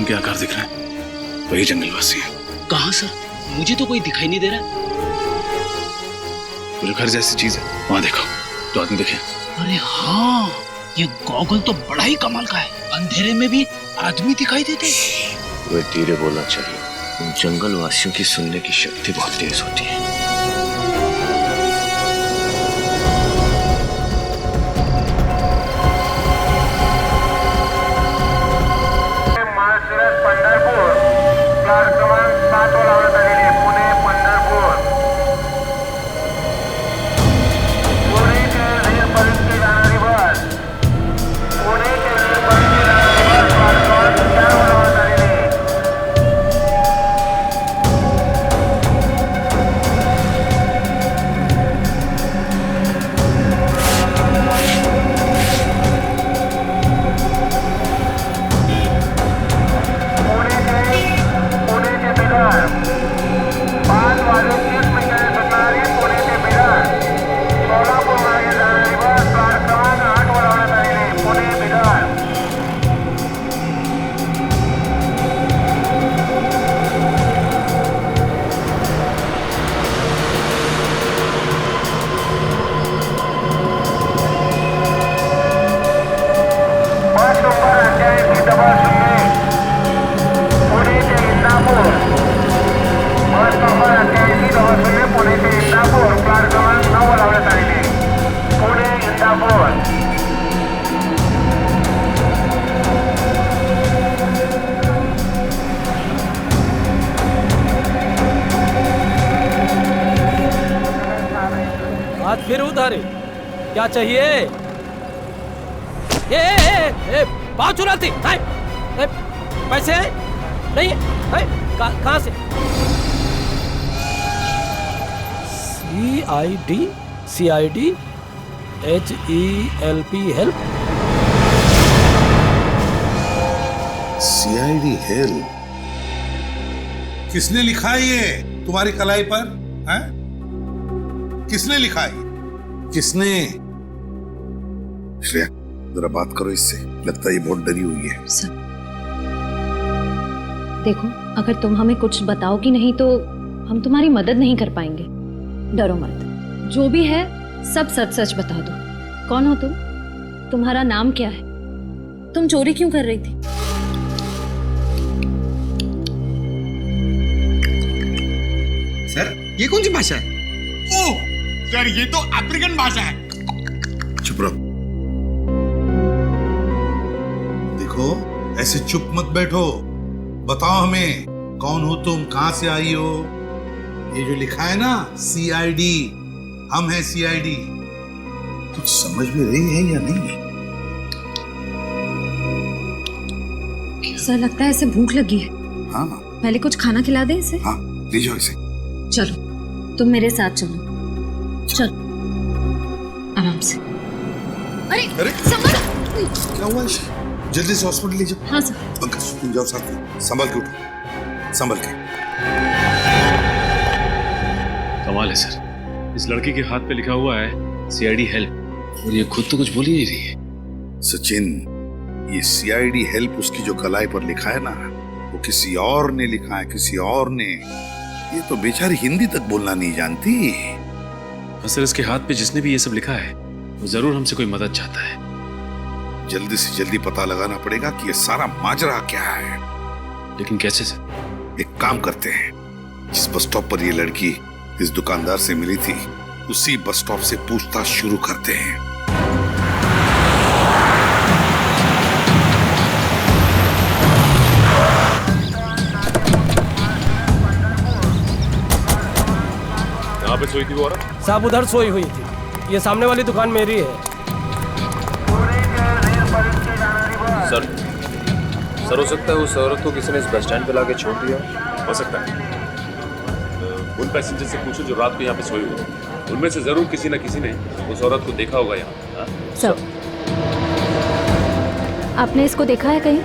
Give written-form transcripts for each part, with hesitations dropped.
रंग के आकार दिख रहे हैं, वही जंगलवासी है। कहाँ सर? मुझे तो कोई दिखाई नहीं दे रहा। वो जो घर जैसी चीज है वहां देखो, तो आदमी दिखे। अरे हाँ, ये गॉगल तो बड़ा ही कमाल का है, अंधेरे में भी आदमी दिखाई देते। वे धीरे बोलना चाहिए, उन जंगल वासियों की सुनने की शक्ति बहुत तेज होती है। पंढरपूर प्लॅट क्रमांक 7 वर लावण्यात आलेली आहे. पुणे पंढरपूर पुणे ते वीरपर्यंत जाणारी बस, पुणे ते वीरपर्यंत जाणारी बस प्लॅट क्रमांक 4 वर लावण्यात आलेली आहे. हाथ फिर उधारे, क्या चाहिए? बात चुराती पैसे नहीं? कहाँ से? CID HELP help. CID help? किसने लिखा है ये तुम्हारी कलाई पर? हैं? किसने लिखा है? किसने? श्रेया, जरा बात करो इससे, लगता है ये बहुत डरी हुई है। सर, देखो, अगर तुम हमें कुछ बताओगी नहीं तो हम तुम्हारी मदद नहीं कर पाएंगे। डरो मत, जो भी है सब सच सच बता दो। कौन हो तुम? तुम्हारा नाम क्या है? तुम चोरी क्यों कर रही थी? सर, ये कौन सी भाषा है? ओह सर, ये तो अफ्रीकन भाषा है। चुप रहो। देखो, ऐसे चुप मत बैठो, बताओ हमें कौन हो तुम, कहां से आई हो? ये जो लिखा है ना CID, हम हैं CID। कुछ समझ में रही है या नहीं? सर, लगता है इसे भूख लगी है। हाँ, पहले कुछ खाना खिला दे इसे। हाँ, ले जाओ इसे। चलो, तुम मेरे साथ चलो। चलो, आराम से। अरे संभल! क्या हुआ इसे? जल्दी से हॉस्पिटल ले जाओ। हाँ सर। पंकज, तुम जाओ साथ में, संभल के उठो, संभल के। कमाल है सर, इस लड़की के हाथ पे लिखा हुआ है CID हेल्प, और ये खुद तो कुछ बोल ही नहीं रही है। सचिन, ये CID हेल्प उसकी जो कलाई पर लिखा है ना, वो किसी और ने लिखा है, किसी और ने। ये तो बेचारी हिंदी तक बोलना नहीं जानती। सर, इसके हाथ पे जिसने भी ये सब लिखा है वो जरूर हमसे कोई मदद चाहता है। जल्दी से जल्दी पता लगाना पड़ेगा कि ये सारा माजरा क्या है। लेकिन कैसे सर? एक काम करते हैं, जिस बस स्टॉप पर ये लड़की इस दुकानदार से मिली थी, उसी बस स्टॉप से पूछताछ शुरू करते हैं। कहाँ पे सोई थी वो औरत? साहब, उधर सोई हुई थी। ये सामने वाली दुकान मेरी है। सर, हो सकता है उस औरत को किसी ने इस बस स्टैंड पे लाके छोड़ दिया। हो सकता है। उन पैसेंजर से पूछो जो रात को यहाँ पे सोए हुए, उनमें से जरूर किसी न किसी ने उस औरत को देखा होगा यहाँ। सर, आपने इसको देखा है कहीं?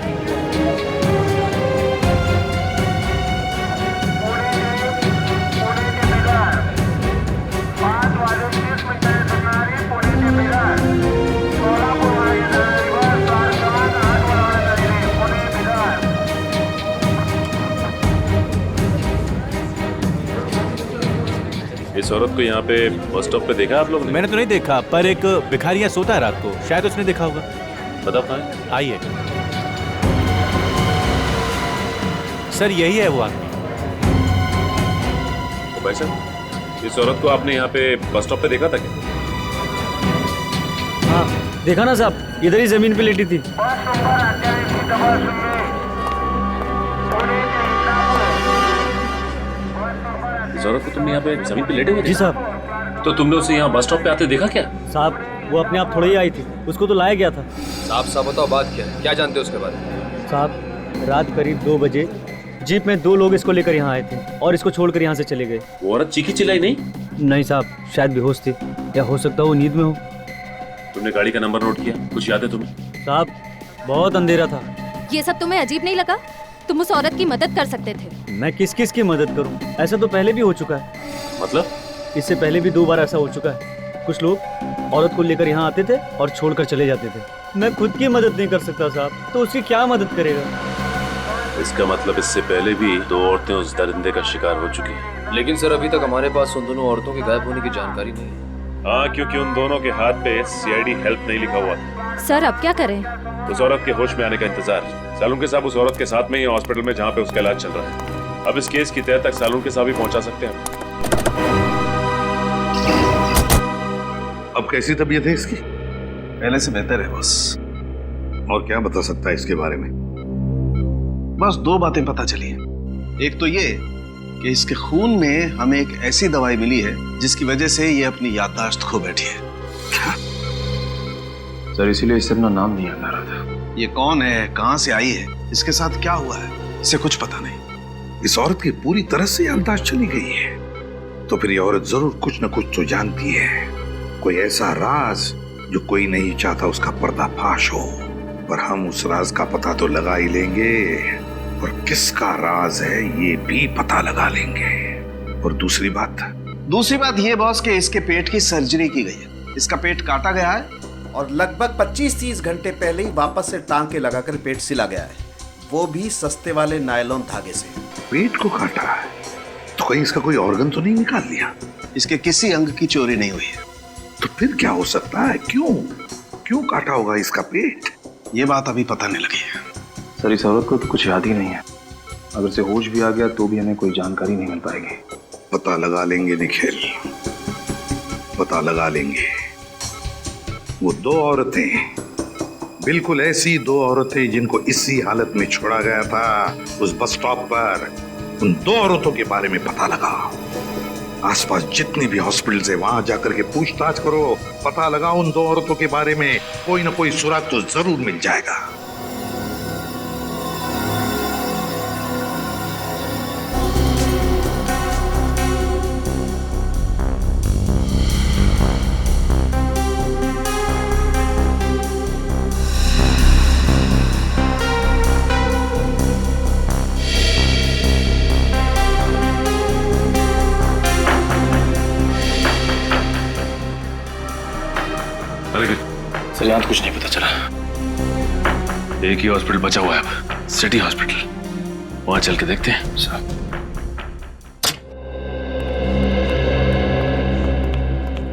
इस औरत को यहाँ पे बस स्टॉप पे देखा आप लोग ने? मैंने तो नहीं देखा, पर एक भिखारी यहाँ सोता है रात को, शायद उसने देखा होगा। बताओ कहाँ है? आइए सर, यही है वो आदमी। ओ भाई साहब, इस औरत को आपने यहाँ पे बस स्टॉप पे देखा था क्या? हाँ देखा ना साहब, इधर ही जमीन पे लेटी थी। बस नंबर 28 की तपासणी पुणे के इंदापूर। इस औरत को तुमने यहाँ पे जमीन पे लेटे हुए जी देखा? साहब। तो तुमने उसे यहाँ बस स्टॉप पे आते देखा क्या? साहब वो अपने आप थोड़ी ही आई थी, उसको तो लाया गया था। साहब बताओ बात क्या है, क्या जानते हो उसके बारे में? साहब रात करीब 2 बजे जीप में 2 लोग इसको लेकर यहाँ आए थे और इसको छोड़कर यहाँ से चले गए। वो औरत चीखी चिल्लाई नहीं? नहीं साहब, शायद बेहोश थी या हो सकता है वो नींद में हो। तुमने गाड़ी का नंबर नोट किया? कुछ याद है तुम्हें? साहब बहुत अंधेरा था। ये सब तुम्हें अजीब नहीं लगा? तुम उस औरत की मदद कर सकते थे। मैं किस किस की मदद करूं? ऐसा तो पहले भी हो चुका है। मतलब? इससे पहले भी 2 बार ऐसा हो चुका है। कुछ लोग औरत को लेकर यहाँ आते थे और छोड़कर चले जाते थे। मैं खुद की मदद नहीं कर सकता साहब, तो उसकी क्या मदद करेगा? इसका मतलब इससे पहले भी 2 औरतें उस दरिंदे का शिकार हो चुकी हैं। लेकिन सर अभी तक हमारे पास उन दोनों औरतों के गायब होने की जानकारी नहीं है। हाँ, क्योंकि उन दोनों के हाथ पे CID हेल्प नहीं लिखा हुआ था। सर अब क्या करें? उस औरत के होश में आने का इंतजार। सालुंके साहब उस औरत के साथ में ही हॉस्पिटल में जहाँ पे उसका इलाज चल रहा है। अब इस केस की तह तक सालुंके साहब ही पहुंचा सकते हैं। अब कैसी तबीयत है इसकी? पहले से बेहतर है बस। और क्या बता सकता है इसके बारे में? बस 2 बातें पता चली हैं। एक तो ये कि इसके खून में हमें एक ऐसी दवाई मिली है जिसकी वजह से ये अपनी याददाश्त खो बैठी है। सर इसीलिए इसे अपना नाम नहीं याद आ रहा था। ये कौन है, कहां से आई है, इसके साथ क्या हुआ है, इसे कुछ पता नहीं। इस औरत की पूरी तरह से याददाश्त चली गई है। तो फिर ये औरत जरूर कुछ न कुछ तो जानती है। कोई ऐसा राज जो कोई नहीं चाहता उसका पर्दाफाश हो। पर हम उस राज का पता तो लगा ही लेंगे, और किसका राज है ये भी पता लगा लेंगे। और दूसरी बात ये बॉस कि इसके पेट की सर्जरी की गई है। इसका पेट काटा गया है और लगभग 25-30 घंटे पहले ही वापस से टांके लगाकर पेट सिला गया है, वो भी सस्ते वाले नायलॉन धागे से। पेट को काटा है तो कहीं इसका कोई ऑर्गन तो नहीं निकाल लिया? इसके किसी अंग की चोरी नहीं हुई है। तो फिर क्या हो सकता है? क्यों काटा होगा इसका पेट? ये बात अभी पता नहीं लगी है। सर इस औरत को तो कुछ याद ही नहीं है। अगर से होश भी आ गया तो भी हमें कोई जानकारी नहीं मिल पाएगी। पता लगा लेंगे निखिल, पता लगा लेंगे। वो 2 औरतें, बिल्कुल ऐसी 2 औरतें जिनको इसी हालत में छोड़ा गया था उस बस स्टॉप पर, उन 2 औरतों के बारे में पता लगा। आसपास जितने भी हॉस्पिटल्स है वहां जाकर के पूछताछ करो, पता लगा उन 2 औरतों के बारे में। कोई ना कोई सुराग तो जरूर मिल जाएगा। सर यहाँ कुछ नहीं पता चला। एक ही हॉस्पिटल बचा हुआ है अब, सिटी हॉस्पिटल। वहां चल के देखते हैं। सर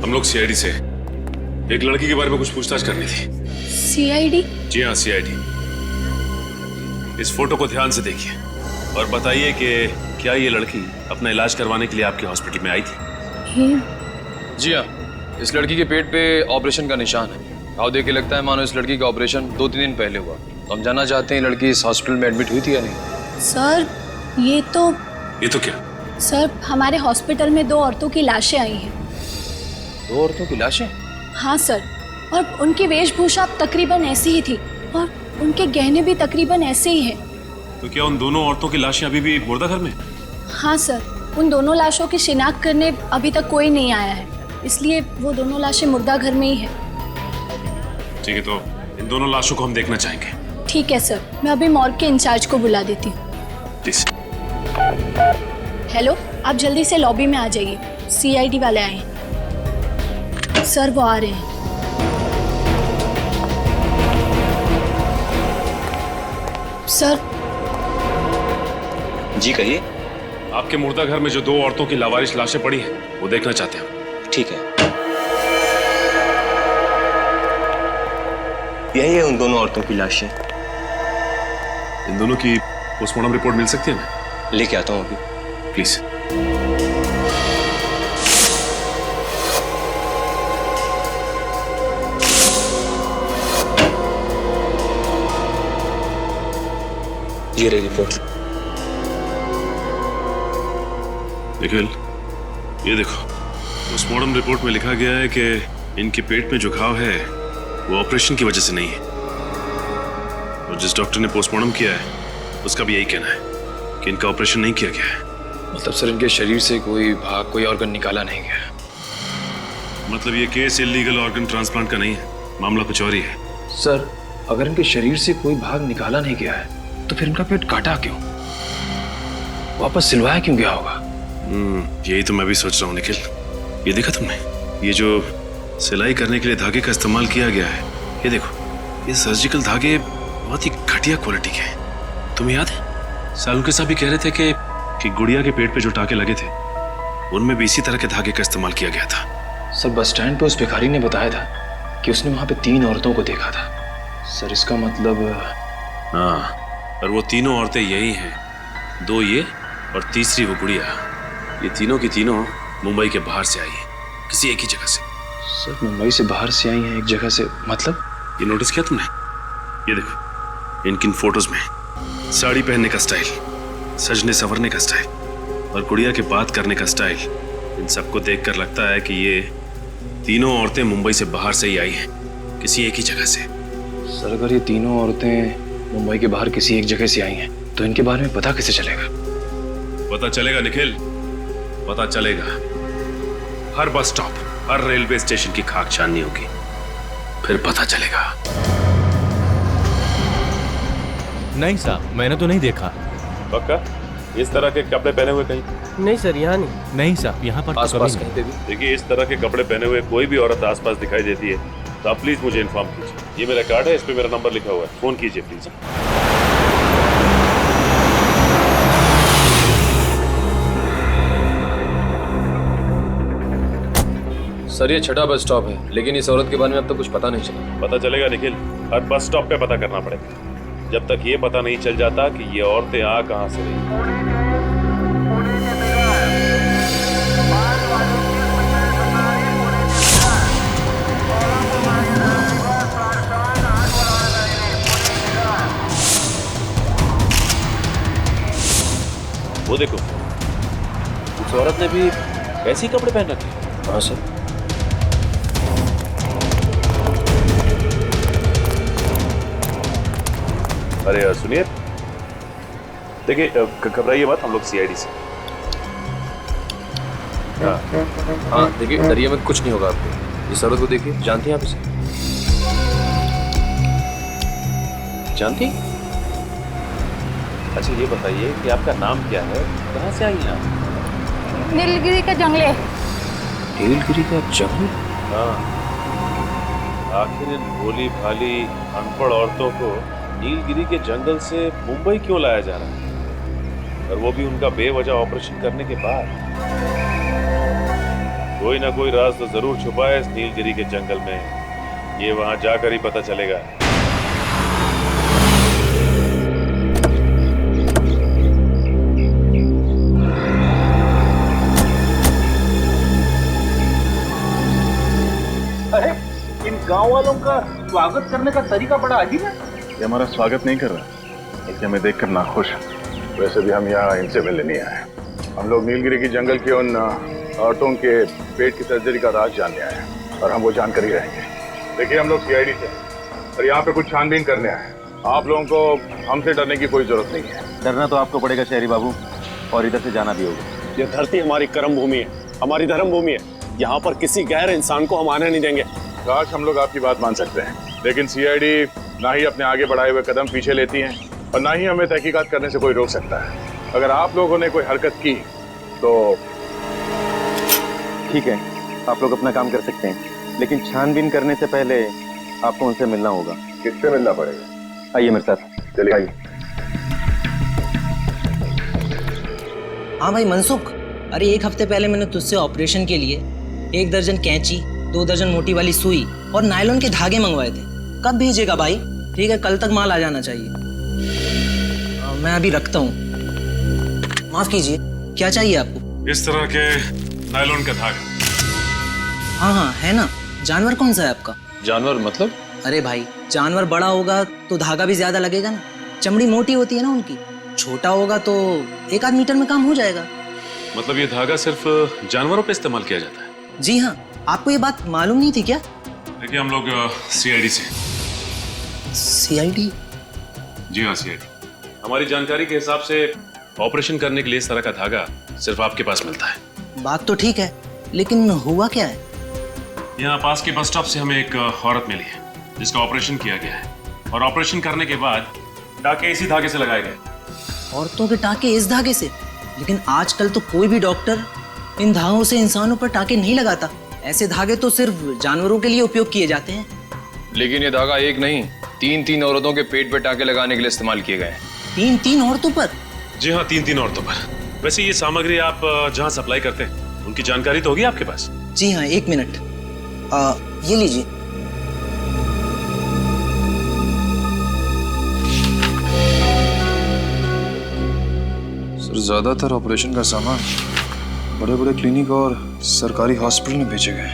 हम लोग CID से एक लड़की के बारे में कुछ पूछताछ करनी थी। CID? जी हाँ CID। इस फोटो को ध्यान से देखिए और बताइए कि क्या ये लड़की अपना इलाज करवाने के लिए आपके हॉस्पिटल में आई थी? जी हाँ, इस लड़की के पेट पे ऑपरेशन का निशान है। आओ देख के लगता है मानो इस लड़की का ऑपरेशन 2-3 दिन पहले हुआ। तो हम जानना चाहते हैं लड़की इस हॉस्पिटल में एडमिट हुई थी या नहीं। सर ये तो क्या? सर हमारे हॉस्पिटल में 2 औरतों की लाशें आई हैं। 2 औरतों की लाशें? हाँ सर, और उनकी वेशभूषा तकरीबन ऐसी ही थी और उनके गहने भी तकरीबन ऐसे ही हैं। तो क्या उन दोनों औरतों की लाशें अभी भी मुर्दाघर में? हाँ सर, उन दोनों लाशों की शिनाख्त करने अभी तक कोई नहीं आया है, इसलिए वो दोनों लाशें मुर्दाघर में ही है। ठीक है, तो इन दोनों लाशों को हम देखना चाहेंगे। ठीक है सर, मैं अभी मॉर्ग के इंचार्ज को बुला देती हूँ। हेलो, आप जल्दी से लॉबी में आ जाइए, CID वाले आए हैं। सर वो आ रहे हैं। सर। जी कहिए। आपके मुर्दा घर में जो 2 औरतों की लावारिश लाशें पड़ी हैं, वो देखना चाहते हैं। ठीक है। यही है उन दोनों औरतों की लाशें। इन दोनों की पोस्टमार्टम रिपोर्ट मिल सकती है हमें? लेके आता हूँ अभी। प्लीज। ये रही रिपोर्ट। निखिल, ये देखो, पोस्टमार्टम रिपोर्ट में लिखा गया है कि इनके पेट में जो घाव है वो ऑपरेशन की वजह से नहीं है, और जिस डॉक्टर ने पोस्टमार्टम किया है उसका भी यही कहना है कि इनका ऑपरेशन नहीं किया गया है। मतलब सर, इनके शरीर से कोई भाग, कोई ऑर्गन निकाला नहीं गया? मतलब ये केस इलीगल ऑर्गन ट्रांसप्लांट का नहीं है, मामला कुछ और ही है। सर, अगर इनके शरीर से कोई भाग निकाला नहीं गया है तो फिर इनका पेट काटा क्यों, वापस सिलवाया क्यों गया होगा? यही तो मैं भी सोच रहा हूँ निखिल। ये देखा तुमने, ये जो सिलाई करने के लिए धागे का इस्तेमाल किया गया है, ये देखो, ये सर्जिकल धागे बहुत ही घटिया क्वालिटी के हैं। तुम्हें याद है सालू के साहब भी कह रहे थे कि गुड़िया के पेट पे जो टाके लगे थे उनमें भी इसी तरह के धागे का इस्तेमाल किया गया था। सर, बस स्टैंड पे उस भिखारी ने बताया था कि उसने वहां पे 3 औरतों को देखा था। सर, इसका मतलब? हाँ, और वो तीनों औरतें यही हैं, 2 ये और तीसरी वो गुड़िया। ये तीनों की तीनों मुंबई के बाहर से आई है, किसी एक ही जगह से। सर, मुंबई से बाहर से आई हैं एक जगह से, मतलब? ये नोटिस किया तुमने? ये देखो, इनकी फोटोज में साड़ी पहनने का स्टाइल, सजने संवरने का स्टाइल और गुड़िया के बात करने का स्टाइल, इन सबको देखकर लगता है कि ये तीनों औरतें मुंबई से बाहर से ही आई हैं, किसी एक ही जगह से। सर, अगर ये तीनों औरतें मुंबई के बाहर किसी एक जगह से आई हैं तो इनके बारे में पता कैसे चलेगा? पता चलेगा निखिल, पता चलेगा। हर बस स्टॉप, हर रेलवे स्टेशन की खाक छाननी होगी, फिर पता चलेगा। नहीं साहब, मैंने तो नहीं देखा। पक्का? इस तरह के कपड़े पहने हुए कहीं? नहीं सर, यहाँ नहीं। नहीं साहब, यहाँ पर आसपास कहीं पे भी? देखिए, इस तरह के कपड़े पहने हुए कोई भी औरत आसपास दिखाई देती है तो आप प्लीज मुझे इन्फॉर्म कीजिए। ये मेरा कार्ड है, इस पे मेरा नंबर लिखा हुआ है, फोन कीजिए प्लीज। सर, ये 6ठा बस स्टॉप है, लेकिन इस औरत के बारे में अब तक कुछ पता नहीं चला। पता चलेगा निखिल, हर बस स्टॉप पे पता करना पड़ेगा, जब तक ये पता नहीं चल जाता कि ये औरतें आ कहां से रही। वो देखो, उस औरत ने भी ऐसे ही कपड़े पहन रखे। हाँ सर। अरे सुनिए, देखिए, घबराइए मत, हम लोग सीआईडी से। हाँ, देखिए, डरिए मत, कुछ नहीं होगा आपको। इस औरत को देखिए, जानती हैं आप इसे? जानती? अच्छा, ये बताइए कि आपका नाम क्या है, कहाँ से आई हैं आप? नीलगिरी के जंगले। नीलगिरी का जंगल? हाँ, आखिर इन भोली भाली अनपढ़ औरतों को नीलगिरी के जंगल से मुंबई क्यों लाया जा रहा है, और वो भी उनका बेवजह ऑपरेशन करने के बाद? कोई ना कोई राज तो जरूर छुपा है इस नीलगिरी के जंगल में, ये वहां जाकर ही पता चलेगा। अरे, इन गांव वालों का स्वागत करने का तरीका बड़ा अजीब है। ये हमारा स्वागत नहीं कर रहा, इसलिए हमें देखकर नाखुश है। वैसे भी हम यहाँ इनसे मिलने नहीं आए, हम लोग नीलगिरी की जंगल की उन औरतों के पेट की सर्जरी का राज जानने आए हैं, और हम वो जानकर ही रहेंगे। देखिए, हम लोग सीआईडी से और यहाँ पे कुछ छानबीन करने आए हैं। आप लोगों को हमसे डरने की कोई जरूरत नहीं है। डरना तो आपको पड़ेगा शहरी बाबू, और इधर से जाना भी होगा। ये धरती हमारी कर्म भूमि है, हमारी धर्म भूमि है। यहाँ पर किसी गैर इंसान को हम आने नहीं देंगे। काश हम लोग आपकी बात मान सकते हैं, लेकिन सीआईडी ना ही अपने आगे बढ़ाए हुए कदम पीछे लेती है और ना ही हमें तहकीकात करने से कोई रोक सकता है। अगर आप लोगों ने कोई हरकत की तो ठीक है, आप लोग अपना काम कर सकते हैं, लेकिन छानबीन करने से पहले आपको उनसे मिलना होगा। किससे मिलना पड़ेगा? आइए मेरे साथ। चलिए आइए। हाँ भाई मनसुख, अरे 1 हफ्ते पहले मैंने तुझसे ऑपरेशन के लिए 1 दर्जन कैंची, 2 दर्जन मोटी वाली सुई और नायलॉन के धागे मंगवाए थे। कब भेजेगा भाई? ठीक है, कल तक माल आ जाना चाहिए। मैं अभी रखता हूँ। माफ कीजिए, क्या चाहिए आपको? इस तरह के नायलॉन का धागा। हाँ है ना। जानवर कौन सा है आपका? जानवर मतलब? अरे भाई, जानवर बड़ा होगा तो धागा भी ज्यादा लगेगा ना, चमड़ी मोटी होती है ना उनकी। छोटा होगा तो 1 आध मीटर में काम हो जाएगा। मतलब ये धागा सिर्फ जानवरों पे इस्तेमाल किया जाता है? जी हाँ, आपको ये बात मालूम नहीं थी क्या? देखिए हम लोग CID से। CID? जी हाँ, CID। हमारी जानकारी के हिसाब से ऑपरेशन करने के लिए इस तरह का धागा सिर्फ आपके पास मिलता है। बात तो ठीक है, लेकिन हुआ क्या है? यहाँ पास के बस स्टॉप से हमें एक औरत मिली है जिसका ऑपरेशन किया गया है, और ऑपरेशन करने के बाद टाके इसी धागे से लगाए गए। औरतों के टाके इस धागे से? लेकिन आजकल तो कोई भी डॉक्टर इन धागों से इंसानों पर टाके नहीं लगाता। ऐसे धागे तो सिर्फ जानवरों के लिए उपयोग किए जाते हैं। लेकिन ये धागा एक नहीं, 3 औरतों के पेट पे टाके लगाने के लिए इस्तेमाल किए गए हैं। 3 औरतों पर? जी हाँ, 3 औरतों पर। वैसे ये सामग्री आप जहाँ सप्लाई करते हैं उनकी जानकारी तो होगी आपके पास? जी हाँ, 1 मिनट। ये लीजिए। सर, ज्यादातर ऑपरेशन का सामान बड़े बड़े क्लिनिक और सरकारी हॉस्पिटल में भेजे गए।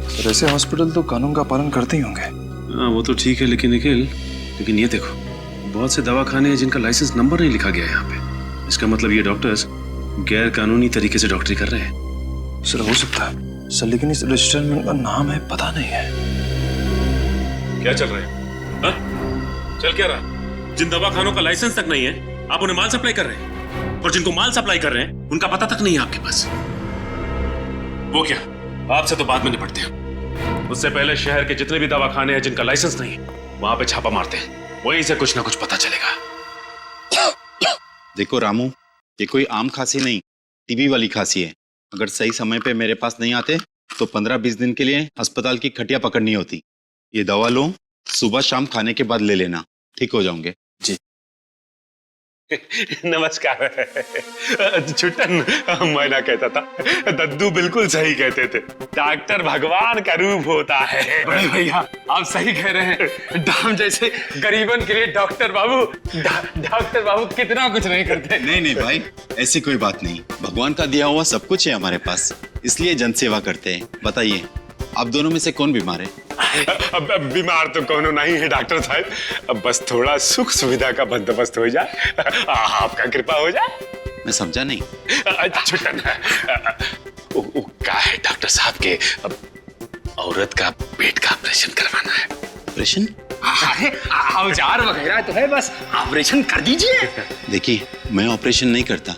सर, ऐसे हॉस्पिटल तो कानून का पालन करते ही होंगे। हाँ, वो तो ठीक है, लेकिन निखिल, लेकिन ये देखो, बहुत से दवाखाने हैं जिनका लाइसेंस नंबर नहीं लिखा गया है यहाँ पे। इसका मतलब ये डॉक्टर्स गैर कानूनी तरीके से डॉक्टरी कर रहे हैं। सर, हो सकता है सर, लेकिन इस रजिस्टर में उनका नाम है पता नहीं है। क्या चल रहा है? हाँ? चल क्या रहा? जिन दवाखानों का लाइसेंस तक नहीं है आप उन्हें माल सप्लाई कर रहे हैं, और जिनको माल सप्लाई कर रहे हैं उनका पता तक नहीं है आपके पास। वो क्या, आपसे तो बाद में निपटते हैं। उससे पहले शहर के जितने भी दवाखाने हैं जिनका लाइसेंस नहीं है वहां पे छापा मारते हैं, वहीं से कुछ ना कुछ पता चलेगा। देखो रामू, ये कोई आम खांसी नहीं, टीबी वाली खांसी है। अगर सही समय पे मेरे पास नहीं आते तो 15-20 दिन के लिए अस्पताल की खटिया पकड़नी होती। ये दवा लो, सुबह शाम खाने के बाद ले लेना, ठीक हो जाओगे। जी नमस्कार। छुट्टन मैना कहता था, दद्दू बिल्कुल सही कहते थे, डॉक्टर भगवान का रूप होता है। बड़े भैया, आप सही कह रहे हैं। दाम जैसे गरीबन के लिए डॉक्टर बाबू कितना कुछ नहीं करते। नहीं भाई, ऐसी कोई बात नहीं। भगवान का दिया हुआ सब कुछ है हमारे पास, इसलिए जनसेवा करते हैं। बताइए, आप दोनों में से कौन बीमार है? अब बीमार तो कोनो नहीं है डॉक्टर साहब, अब बस थोड़ा सुख सुविधा का बंदोबस्त हो जाए, आपका कृपा हो जाए। मैं समझा नहीं। छुट्टन क्या है डॉक्टर साहब के औरत का पेट का ऑपरेशन करवाना है। ऑपरेशन? अरे औजार वगैरह तो है, बस ऑपरेशन कर दीजिए। देखिए, मैं ऑपरेशन नहीं करता,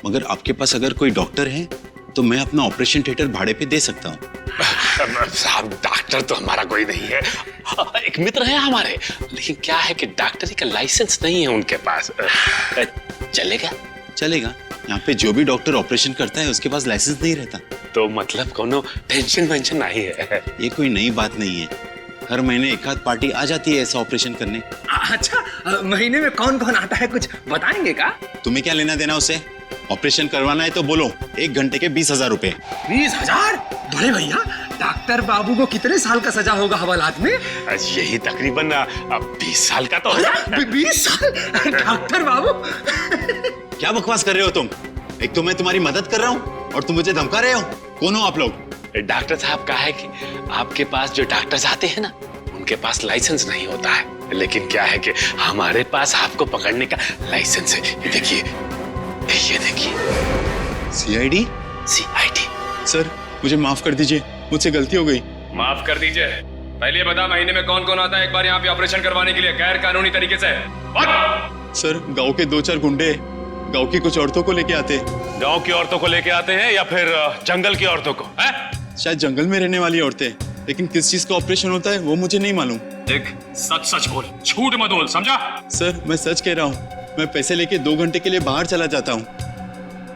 मगर आपके पास अगर कोई डॉक्टर है तो मैं अपना ऑपरेशन थिएटर भाड़े पे दे सकता हूँ। साहब, डॉक्टर तो हमारा कोई नहीं है, एक मित्र है हमारे, लेकिन क्या है कि डॉक्टरी का लाइसेंस नहीं है उनके पास। चलेगा? चलेगा। यहाँ पे जो भी डॉक्टर ऑपरेशन करता है उसके पास लाइसेंस नहीं रहता। तो मतलब कोनो टेंशन वेंशन नहीं है? ये कोई नई बात नहीं है, हर महीने 1 आध पार्टी आ जाती है ऐसा ऑपरेशन करने। अच्छा, महीने में कौन कौन आता है, कुछ बताएंगे का? तुम्हें क्या लेना देना उसे? ऑपरेशन करवाना है तो बोलो, 1 घंटे के 20,000 रुपए। 20,000? बड़े भैया, डॉक्टर बाबू को कितने साल का सजा होगा हवालात में? यही तकरीबन 20 साल का तो होगा। 20 साल? डॉक्टर बाबू क्या बकवास कर रहे हो तुम? एक तो मैं तुम्हारी मदद कर रहा हूँ और तुम मुझे धमका रहे हो। कौन हो आप लोग? डॉक्टर साहब का है कि आपके पास जो डॉक्टर्स आते हैं ना, उनके पास लाइसेंस नहीं होता है, लेकिन क्या है कि हमारे पास आपको पकड़ने का लाइसेंस है। ये देखिए, ये देखिए। CID? CID। सर, मुझे माफ कर दीजिए, मुझसे गलती हो गई। माफ कर दीजिए। पहले बता, महीने में कौन कौन आता है एक बार यहाँ पे ऑपरेशन करवाने के लिए गैर कानूनी तरीके से? सर, गांव के 2-4 गुंडे गांव की कुछ औरतों को लेके आते। गांव की औरतों को लेके आते हैं या फिर जंगल की औरतों को? शायद जंगल में रहने वाली औरतें, लेकिन किस चीज का ऑपरेशन होता है वो मुझे नहीं मालूम। देख, सच बोल, झूठ मत बोल, समझा? सर, मैं सच कह रहा हूँ, मैं पैसे लेके 2 घंटे के लिए बाहर चला जाता हूँ।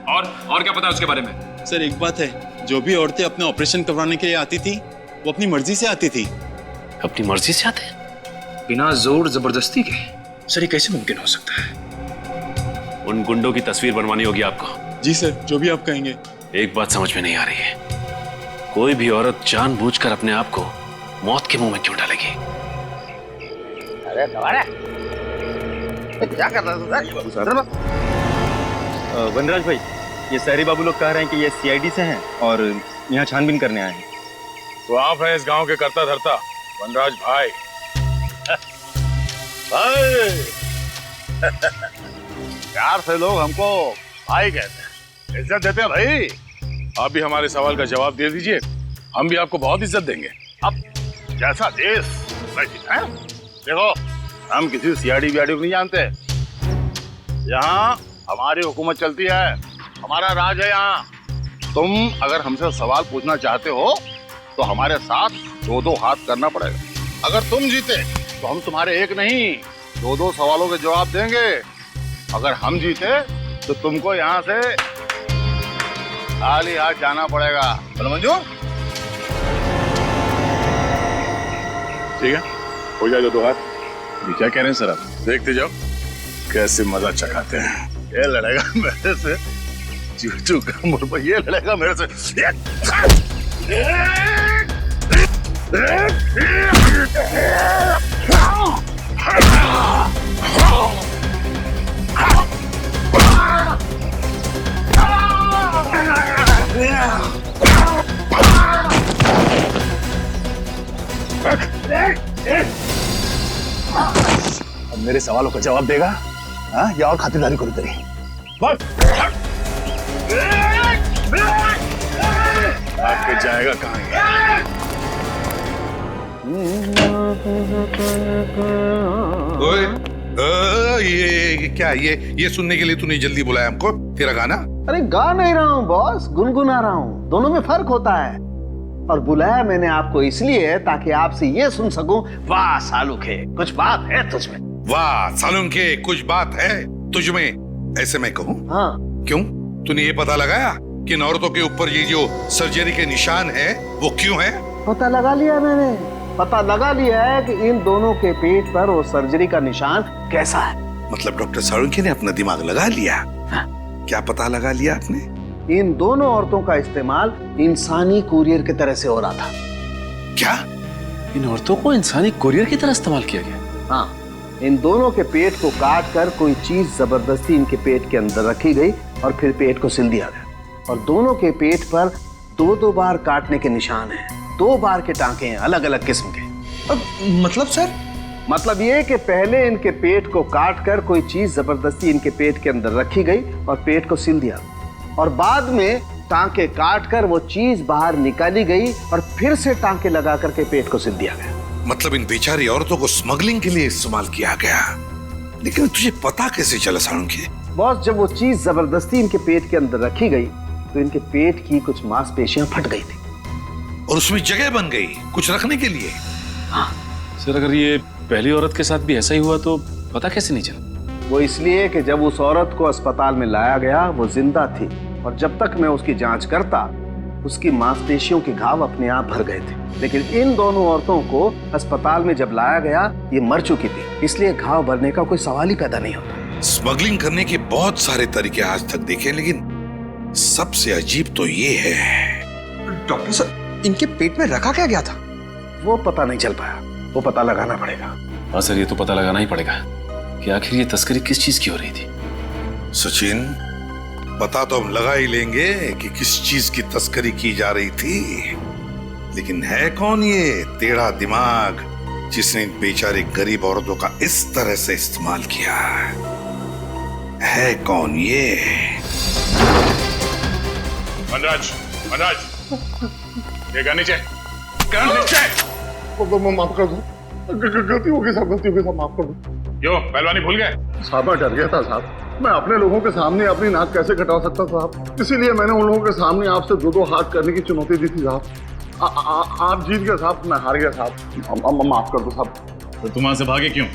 और क्या पता है उसके बारे में? सर, एक बात है, जो भी औरतें अपने ऑपरेशन करवाने के लिए आती थी वो अपनी मर्जी से आती थी। अपनी मर्जी से आते हैं? बिना जोर जबरदस्ती के? सर, ये कैसे मुमकिन हो सकता है? उन गुंडों की तस्वीर बनवानी होगी आपको। जी सर, जो भी आप कहेंगे। एक बात समझ में नहीं आ रही है, कोई भी औरत जानबूझकर अपने आप को मौत के मुंह में क्यों डालेगी? अरे दोबारा क्या कर रहा है? वनराज भाई, ये सारी बाबू लोग कह रहे हैं कि ये सीआईडी से हैं और यहाँ छानबीन करने आए हैं। तो आप हैं इस गांव के करता धरता वनराज भाई। भाई प्यार से लोग हमको भाई कहते हैं, इज्जत देते हैं भाई। आप भी हमारे सवाल का जवाब दे दीजिए, हम भी आपको बहुत इज्जत देंगे। अब जैसा देश वैसी है। देखो, हम किसी सीआईडी वीआईडी को नहीं जानते। यहाँ हमारी हुकूमत चलती है, हमारा राज है यहाँ। तुम अगर हमसे सवाल पूछना चाहते हो तो हमारे साथ 2-2 हाथ करना पड़ेगा। अगर तुम जीते तो हम तुम्हारे एक नहीं 2-2 सवालों के जवाब देंगे। अगर हम जीते तो तुमको यहाँ से खाली हाथ जाना पड़ेगा। बोलो मंजूर? ठीक है, हो जाए 2-2 हाथ। ये क्या कह रहे हैं सर आप? देखते जाओ कैसे मजा चखाते हैं। ये लड़ेगा मेरे से चूचू का मुर्गा, ये लड़ेगा मेरे से। अब मेरे सवालों का जवाब देगा हाँ, या और खातिरदारी करी तेरी? आपके जाएगा कहाँ? ओए, ये क्या ये सुनने के लिए तूने जल्दी बुलाया हमको? तेरा गाना? अरे गा नहीं रहा हूँ बॉस, गुनगुना रहा हूँ। दोनों में फर्क होता है। और बुलाया मैंने आपको इसलिए ताकि आपसे ये सुन सकूं, वाह सालुखे, कुछ बात है तुझमें। वाह सालुखे, कुछ बात है तुझमें, ऐसे मैं कहूँ? हाँ। क्यों? तूने ये पता लगाया कि इन औरतों के ऊपर ये जो सर्जरी के निशान है वो क्यों है? पता लगा लिया मैंने, पता लगा लिया है कि इन दोनों के पेट पर वो सर्जरी का निशान कैसा है। मतलब डॉक्टर सालुखे ने अपना दिमाग लगा लिया? हाँ। क्या पता लगा लिया आपने? इन दोनों औरतों का इस्तेमाल इंसानी कुरियर की तरह से हो रहा था। क्या? इन औरतों को इंसानी कुरियर की तरह इस्तेमाल किया गया? हाँ, इन दोनों के पेट को काट कर कोई चीज जबरदस्ती इनके पेट के अंदर रखी गई और फिर पेट को सिल दिया गया। और दोनों के पेट पर 2-2 बार काटने के निशान हैं, 2 बार के टांके हैं, अलग अलग किस्म के। मतलब सर? मतलब ये कि पहले इनके पेट को काट कर कोई चीज जबरदस्ती इनके पेट के अंदर रखी गई और पेट को सिल दिया, और बाद में टांके काट कर वो चीज बाहर निकाली गई और फिर से टांके लगा करके पेट को सिल दिया गया। मतलब इन बेचारी औरतों को स्मगलिंग के लिए इस्तेमाल किया गया। लेकिन तुझे पता कैसे चला सालुखे? बॉस, जब वो चीज जबरदस्ती इनके पेट के अंदर रखी गई तो इनके पेट की कुछ मांसपेशियां फट गई थी और उसमें जगह बन गई कुछ रखने के लिए। हाँ। सर, अगर ये पहली औरत के साथ भी ऐसा ही हुआ तो पता कैसे नहीं चला? वो इसलिए कि जब उस औरत को अस्पताल में लाया गया वो जिंदा थी, और जब तक मैं उसकी जांच करता उसकी मांसपेशियों के घाव अपने आप भर गए थे। लेकिन इन दोनों औरतों को अस्पताल में जब लाया गया ये मर चुकी थी, इसलिए घाव भरने का कोई सवाल ही पैदा नहीं होता। स्मगलिंग करने के बहुत सारे तरीके आज तक देखे, लेकिन सबसे अजीब तो ये है। डॉक्टर साहब, इनके पेट में रखा क्या गया था? वो पता नहीं चल पाया, वो पता लगाना पड़ेगा। हाँ सर, ये तो पता लगाना ही पड़ेगा कि आखिर ये तस्करी किस चीज की हो रही थी। सचिन, पता तो हम लगा ही लेंगे कि किस चीज की तस्करी की जा रही थी, लेकिन है कौन ये टेढ़ा दिमाग जिसने इन बेचारे गरीब औरतों का इस तरह से इस्तेमाल किया? है कौन ये? वनराज, ये नीचे, नीचे। माफ कर दो, गलती हो गई साहब, गलती हो गई साहब, माफ कर दो। क्यों पहलवानी भूल गए? साहब मैं डर गया था साहब, मैं अपने लोगों के सामने अपनी नाक कैसे कटा सकता साहब, इसीलिए मैंने उन लोगों के सामने आपसे 2-2 हाथ करने की चुनौती दी थी साहब। आप जीत गए साहब, मैं हार गया साहब, माफ कर दो साहब। तो तुम वहां से भागे क्यों?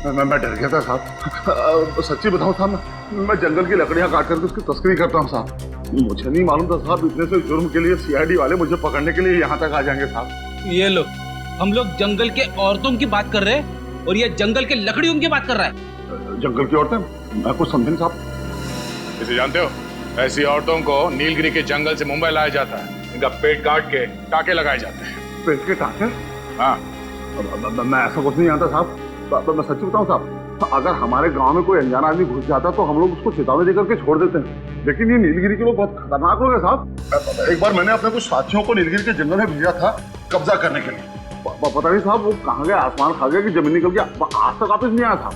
मैं डर गया था साहब। सच्ची बताऊं साहब, मैं जंगल की लकड़ियां काट करके उसकी तस्करी करता हूँ साहब। मुझे नहीं मालूम था साहब इतने से जुर्म के लिए सीआईडी वाले मुझे पकड़ने के लिए यहाँ तक आ जाएंगे साहब। ये लो, हम लोग जंगल के औरतों की बात कर रहे हैं और ये जंगल के लकड़ियों की बात कर रहा है। जंगल की औरतें? मैं कुछ समझे साहब। इसे जानते हो? ऐसी औरतों को नीलगिरी के जंगल से मुंबई लाया जाता है। इनका पेट काट के टाके लगाए जाते हैं। पेट के टाके? हाँ। मैं ऐसा कुछ नहीं जानता साहब। मैं सच्ची बताऊं साहब, अगर हमारे गांव में कोई अनजाना आदमी घुस जाता तो हम लोग उसको चेतावनी देकर के छोड़ देते हैं, लेकिन ये नीलगिरी के लोग बहुत खतरनाक लोग हैं साहब। एक बार मैंने अपने कुछ साथियों को नीलगिरी के जंगल में भेजा था कब्जा करने के लिए। पता नहीं साहब वो कहाँ गया, आसमान खा गया कि जमीन निकल गया, आज तक वापस नहीं आया था।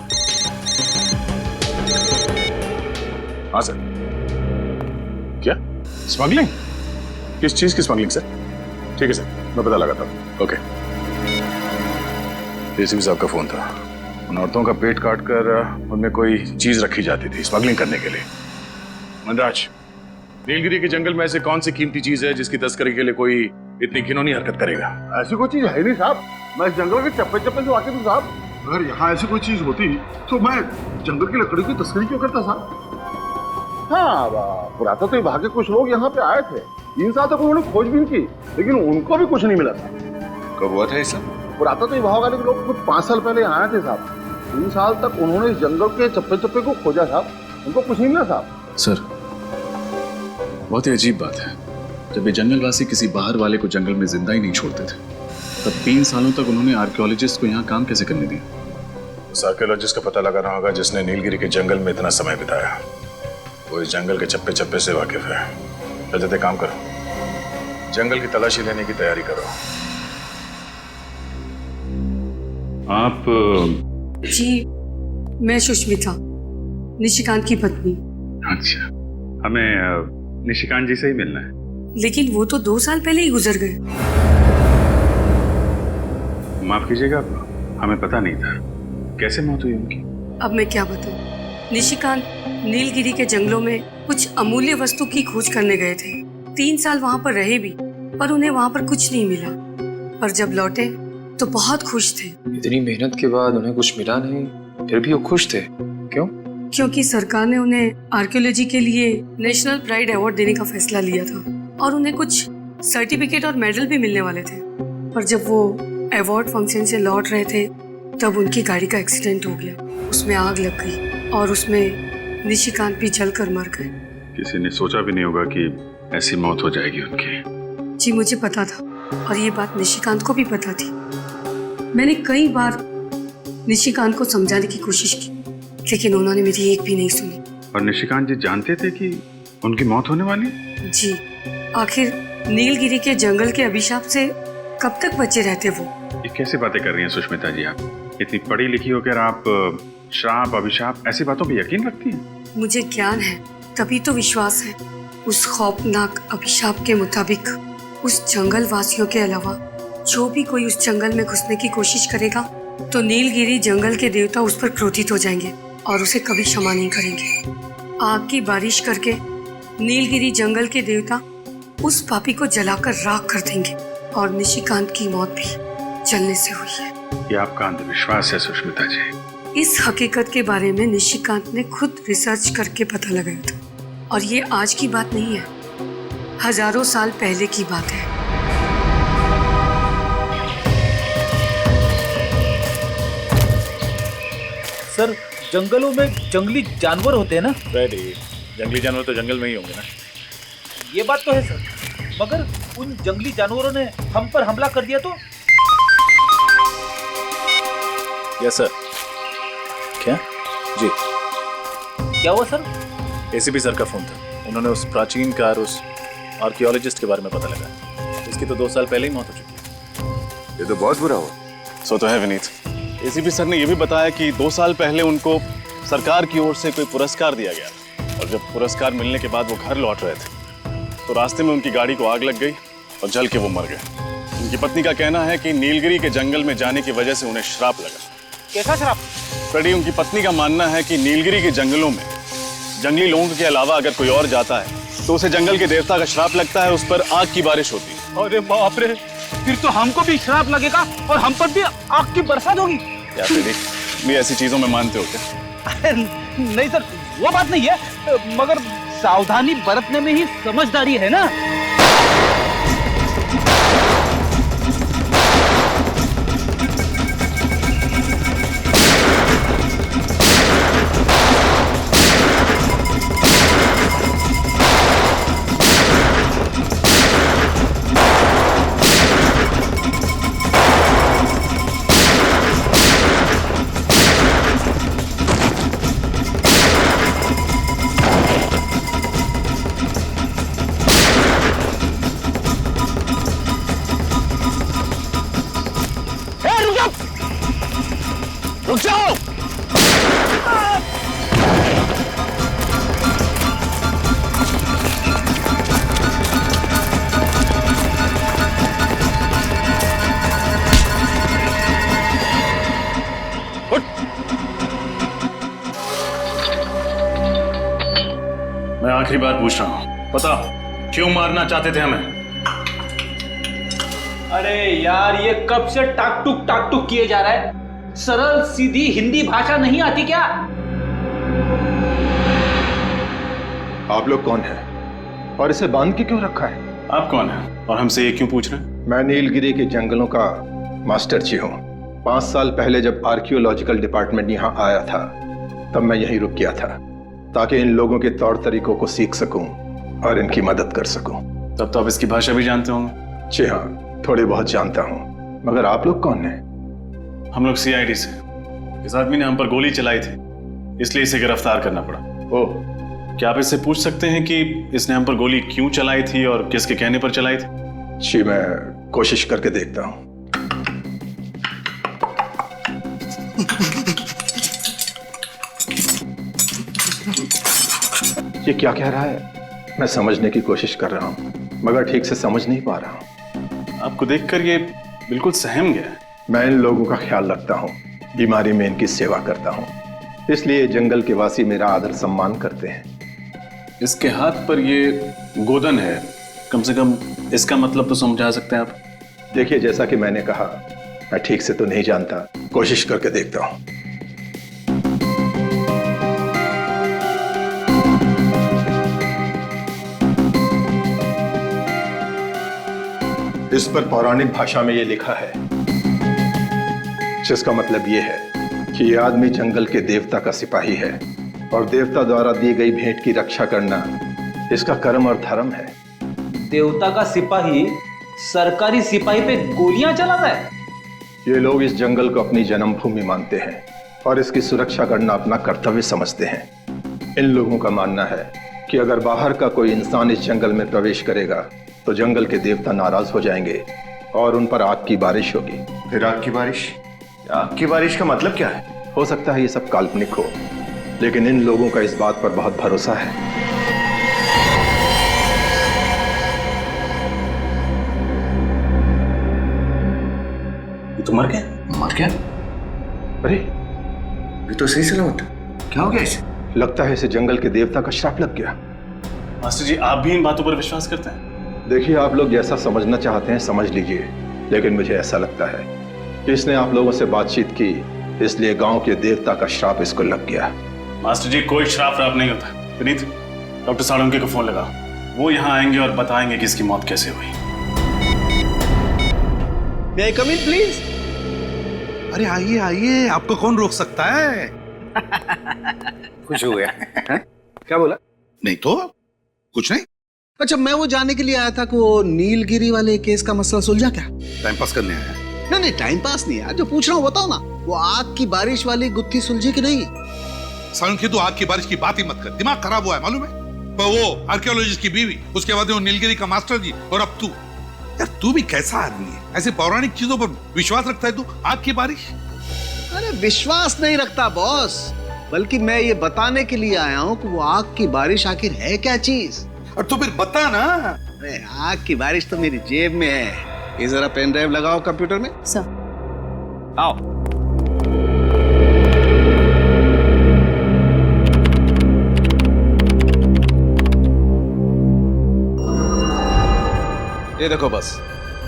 हाँ सर। क्या स्मगलिंग? किस चीज की स्मगलिंग सर? ठीक है सर, मैं पता लगाता हूँ। ओके। एसीपी साहब का फोन था। उन औरतों का पेट काटकर उनमें कोई चीज रखी जाती थी स्मगलिंग करने के लिए। मनराज, नीलगिरी के जंगल में ऐसे कौन सी कीमती चीज है जिसकी तस्करी के लिए कोई इतनी घिनौनी हरकत करेगा? ऐसी कोई चीज है नहीं साहब। मैं इस जंगल के चप्पे चप्पे से वाकिफ हूँ साहब। अगर यहाँ ऐसी कोई चीज होती तो मैं जंगल की लकड़ी की तस्करी क्यों करता साहब? हाँ, पुरातत्व विभाग के कुछ लोग यहाँ पे आए थे। 3 साल तक उन्होंने खोजबीन की, लेकिन उनको भी कुछ नहीं मिला था। कब हुआ था ये सब? पुरातत्व विभाग वाले लोग कुछ 5 साल पहले आए थे साहब। 3 साल तक उन्होंने इस जंगल के चप्पे चप्पे को खोजा साहब, उनको कुछ नहीं मिला साहब। सर, बहुत ही अजीब बात है, जब ये जंगलवासी किसी बाहर वाले को जंगल में जिंदा ही नहीं छोड़ते थे, तब 3 सालों तक उन्होंने आर्कियोलॉजिस्ट को यहाँ काम कैसे करने दिया? उस आर्कियोलॉजिस्ट का पता लगाना होगा जिसने नीलगिरी के जंगल में इतना समय बिताया। वो इस जंगल के चप्पे चप्पे से वाकिफ है। जल्दी काम करो, जंगल की तलाशी लेने की तैयारी करो। आप? जी, मैं सुष्मिता, निशिकांत की पत्नी। अच्छा, हमें निशिकांत जी से ही मिलना है। लेकिन वो तो 2 साल पहले ही गुजर गए। माफ कीजिएगा, हमें पता नहीं था। कैसे मौत हुई उनकी? अब मैं क्या बताऊं? निशिकांत नीलगिरी के जंगलों में कुछ अमूल्य वस्तु की खोज करने गए थे। 3 साल वहाँ पर रहे भी, पर उन्हें वहाँ पर कुछ नहीं मिला। पर जब लौटे तो बहुत खुश थे। इतनी मेहनत के बाद उन्हें कुछ मिला नहीं, फिर भी वो खुश थे। क्यों? क्योंकि सरकार ने उन्हें आर्कियोलॉजी के लिए नेशनल प्राइड अवार्ड देने का फैसला लिया था और उन्हें कुछ सर्टिफिकेट और मेडल भी मिलने वाले थे। पर जब वो अवार्ड फंक्शन से लौट रहे थे तब उनकी गाड़ी का एक्सीडेंट हो गया। उसमें आग लग गई और उसमें निशिकांत भी जलकर मर गए। किसी ने सोचा भी नहीं होगा कि ऐसी मौत हो जाएगी उनकी। जी, मुझे पता था और ये बात निशिकांत को भी पता थी। मैंने कई बार निशिकांत को समझाने की कोशिश की, लेकिन उन्होंने मेरी एक भी नहीं सुनी। और निशिकांत जी जानते थे कि उनकी मौत होने वाली? जी, आखिर नीलगिरी के जंगल के अभिशाप से कब तक बचे रहते वो? ये कैसी बातें कर रही हैं सुष्मिता जी? आप इतनी पढ़ी लिखी होकर आप श्राप अभिशाप ऐसी बातों पे यकीन रखती हैं? मुझे ज्ञान है, तभी तो विश्वास है। उस खौफनाक अभिशाप के मुताबिक उस जंगल वासियों के अलावा जो भी कोई उस जंगल में घुसने की कोशिश करेगा तो नीलगिरी जंगल के देवता उस पर क्रोधित हो जाएंगे और उसे कभी क्षमा नहीं करेंगे। आग की बारिश करके नीलगिरी जंगल के देवता उस पापी को जलाकर राख कर देंगे और निशिकांत की मौत भी जलने से हुई है। ये आपका अंधविश्वास है सुष्मिता जी। इस हकीकत के बारे में निशिकांत ने खुद रिसर्च करके पता लगाया था और ये आज की बात नहीं है, हजारों साल पहले की बात है। सर, जंगलों में जंगली जानवर होते हैं ना? रेडी, जंगली जानवर तो जंगल में ही होंगे ना। ये बात तो है सर, मगर उन जंगली जानवरों ने हम पर हमला कर दिया तो? Yes sir. क्या? जी। क्या हुआ सर? एसीपी सर का फोन था। उन्होंने उस प्राचीन कार उस आर्कियोलॉजिस्ट के बारे में पता लगा। उसकी तो 2 साल पहले ही मौत हो चुकी है। ये तो बहुत बुरा हुआ। सो तो है विनीत। एसीपी सर ने यह भी बताया कि 2 साल पहले उनको सरकार की ओर से कोई पुरस्कार दिया गया और जब पुरस्कार मिलने के बाद वो घर लौट रहे थे तो रास्ते में उनकी गाड़ी को आग लग गई और जल के वो मर गए। उनकी पत्नी का कहना है कि नीलगिरी के जंगल में जाने की वजह से उन्हें श्राप लगा। कैसा श्राप? फ्रेडी, उनकी पत्नी का मानना है कि नीलगिरी के जंगलों में जंगली लोगों के अलावा अगर कोई और जाता है तो उसे जंगल के देवता का श्राप लगता है, उस पर आग की बारिश होती है। अरे बाप रे, फिर तो हमको भी श्राप लगेगा और हम पर भी आग की बरसात होगी। क्या फ्रेडी, भी ऐसी चीजों में मानते हो क्या? नहीं सर, वो बात नहीं है, मगर सावधानी बरतने में ही समझदारी है ना। रुक जाओ। मैं आखिरी बार पूछ रहा हूं, पता क्यों मारना चाहते थे हमें? अरे यार, ये कब से टाक टुक किए जा रहा है? सरल सीधी हिंदी भाषा नहीं आती क्या? आप लोग कौन हैं और इसे बांध के क्यों रखा है? आप कौन हैं और हमसे ये क्यों पूछ रहे हैं? मैं नीलगिरी के जंगलों का मास्टर जी हूँ। 5 साल पहले जब आर्कियोलॉजिकल डिपार्टमेंट यहाँ आया था तब मैं यहीं रुक गया था ताकि इन लोगों के तौर तरीकों को सीख सकूं और इनकी मदद कर सकूं। तब तो आप इसकी भाषा भी जानते होंगे? जी हाँ, थोड़ी बहुत जानता हूँ। मगर आप लोग कौन हैं? हम लोग CID से। इस आदमी ने हम पर गोली चलाई थी, इसलिए इसे गिरफ्तार करना पड़ा। ओह, क्या आप इससे पूछ सकते हैं कि इसने हम पर गोली क्यों चलाई थी और किसके कहने पर चलाई थी? जी, मैं कोशिश करके देखता हूँ। ये क्या कह रहा है? मैं समझने की कोशिश कर रहा हूँ मगर ठीक से समझ नहीं पा रहा हूँ। आपको देखकर ये बिल्कुल सहम गया है। मैं इन लोगों का ख्याल रखता हूँ, बीमारी में इनकी सेवा करता हूँ, इसलिए जंगल के वासी मेरा आदर सम्मान करते हैं। इसके हाथ पर ये गोदन है, कम से कम इसका मतलब तो समझा सकते हैं आप? देखिए, जैसा कि मैंने कहा, मैं ठीक से तो नहीं जानता, कोशिश करके देखता हूँ। इस पर पौराणिक भाषा में ये लिखा है, जिसका मतलब ये है कि ये आदमी जंगल के देवता का सिपाही है और देवता द्वारा दी गई भेंट की रक्षा करना इसका कर्म और धर्म है। देवता का सिपाही सरकारी सिपाही पे गोलियां चलाता है? ये लोग इस जंगल को अपनी जन्मभूमि मानते हैं और इसकी सुरक्षा करना अपना कर्तव्य समझते हैं। इन लोगों का मानना है कि अगर बाहर का कोई इंसान इस जंगल में प्रवेश करेगा तो जंगल के देवता नाराज हो जाएंगे और उन पर आग की बारिश होगी। फिर आग की बारिश? आग की बारिश का मतलब क्या है? हो सकता है ये सब काल्पनिक हो, लेकिन इन लोगों का इस बात पर बहुत भरोसा है। ये तो मर गया। मर गया? अरे, ये तो सही सलामत। क्या हो गया इसे? लगता है इसे जंगल के देवता का श्राप लग गया। मास्टर जी, आप भी इन बातों पर विश्वास करते हैं? देखिए, आप लोग जैसा समझना चाहते हैं समझ लीजिए, लेकिन मुझे ऐसा लगता है कि इसने आप लोगों से बातचीत की, इसलिए गांव के देवता का श्राप इसको लग गया। मास्टर जी, कोई श्राप नहीं होता। विनीत, डॉक्टर साळुंके को फोन लगाओ, वो यहाँ आएंगे और बताएंगे कि इसकी मौत कैसे हुई। May I come in, please? अरे आइए आइए, आपको कौन रोक सकता है? खुश हो गया। क्या बोला? नहीं तो कुछ नहीं। अच्छा, मैं वो जानने के लिए आया था कि वो नीलगिरी वाले केस का मसला सुलझा क्या? टाइम पास करने आया? नहीं, टाइम पास नहीं यार, जो पूछ रहा हूँ बताओ ना। वो आग की बारिश वाली गुत्थी सुलझी कि नहीं? साळुंके, तू आग की बारिश की बात ही मत कर, दिमाग खराब हुआ है मालूम है? पर वो आर्कियोलॉजिस्ट की बीवी, उसके बाद वो नीलगिरी का मास्टर जी, और अब तू। यार तू भी कैसा आदमी है? ऐसे पौराणिक चीजों पर विश्वास रखता है तू? आग की बारिश? अरे विश्वास नहीं रखता बॉस, बल्कि मैं ये बताने के लिए आया हूँ कि वो आग की बारिश आखिर है क्या चीज। और तो फिर बता ना। अरे आग की बारिश तो मेरी जेब में है। ये जरा पेन ड्राइव लगाओ कंप्यूटर में। सर, आओ। ये देखो बस,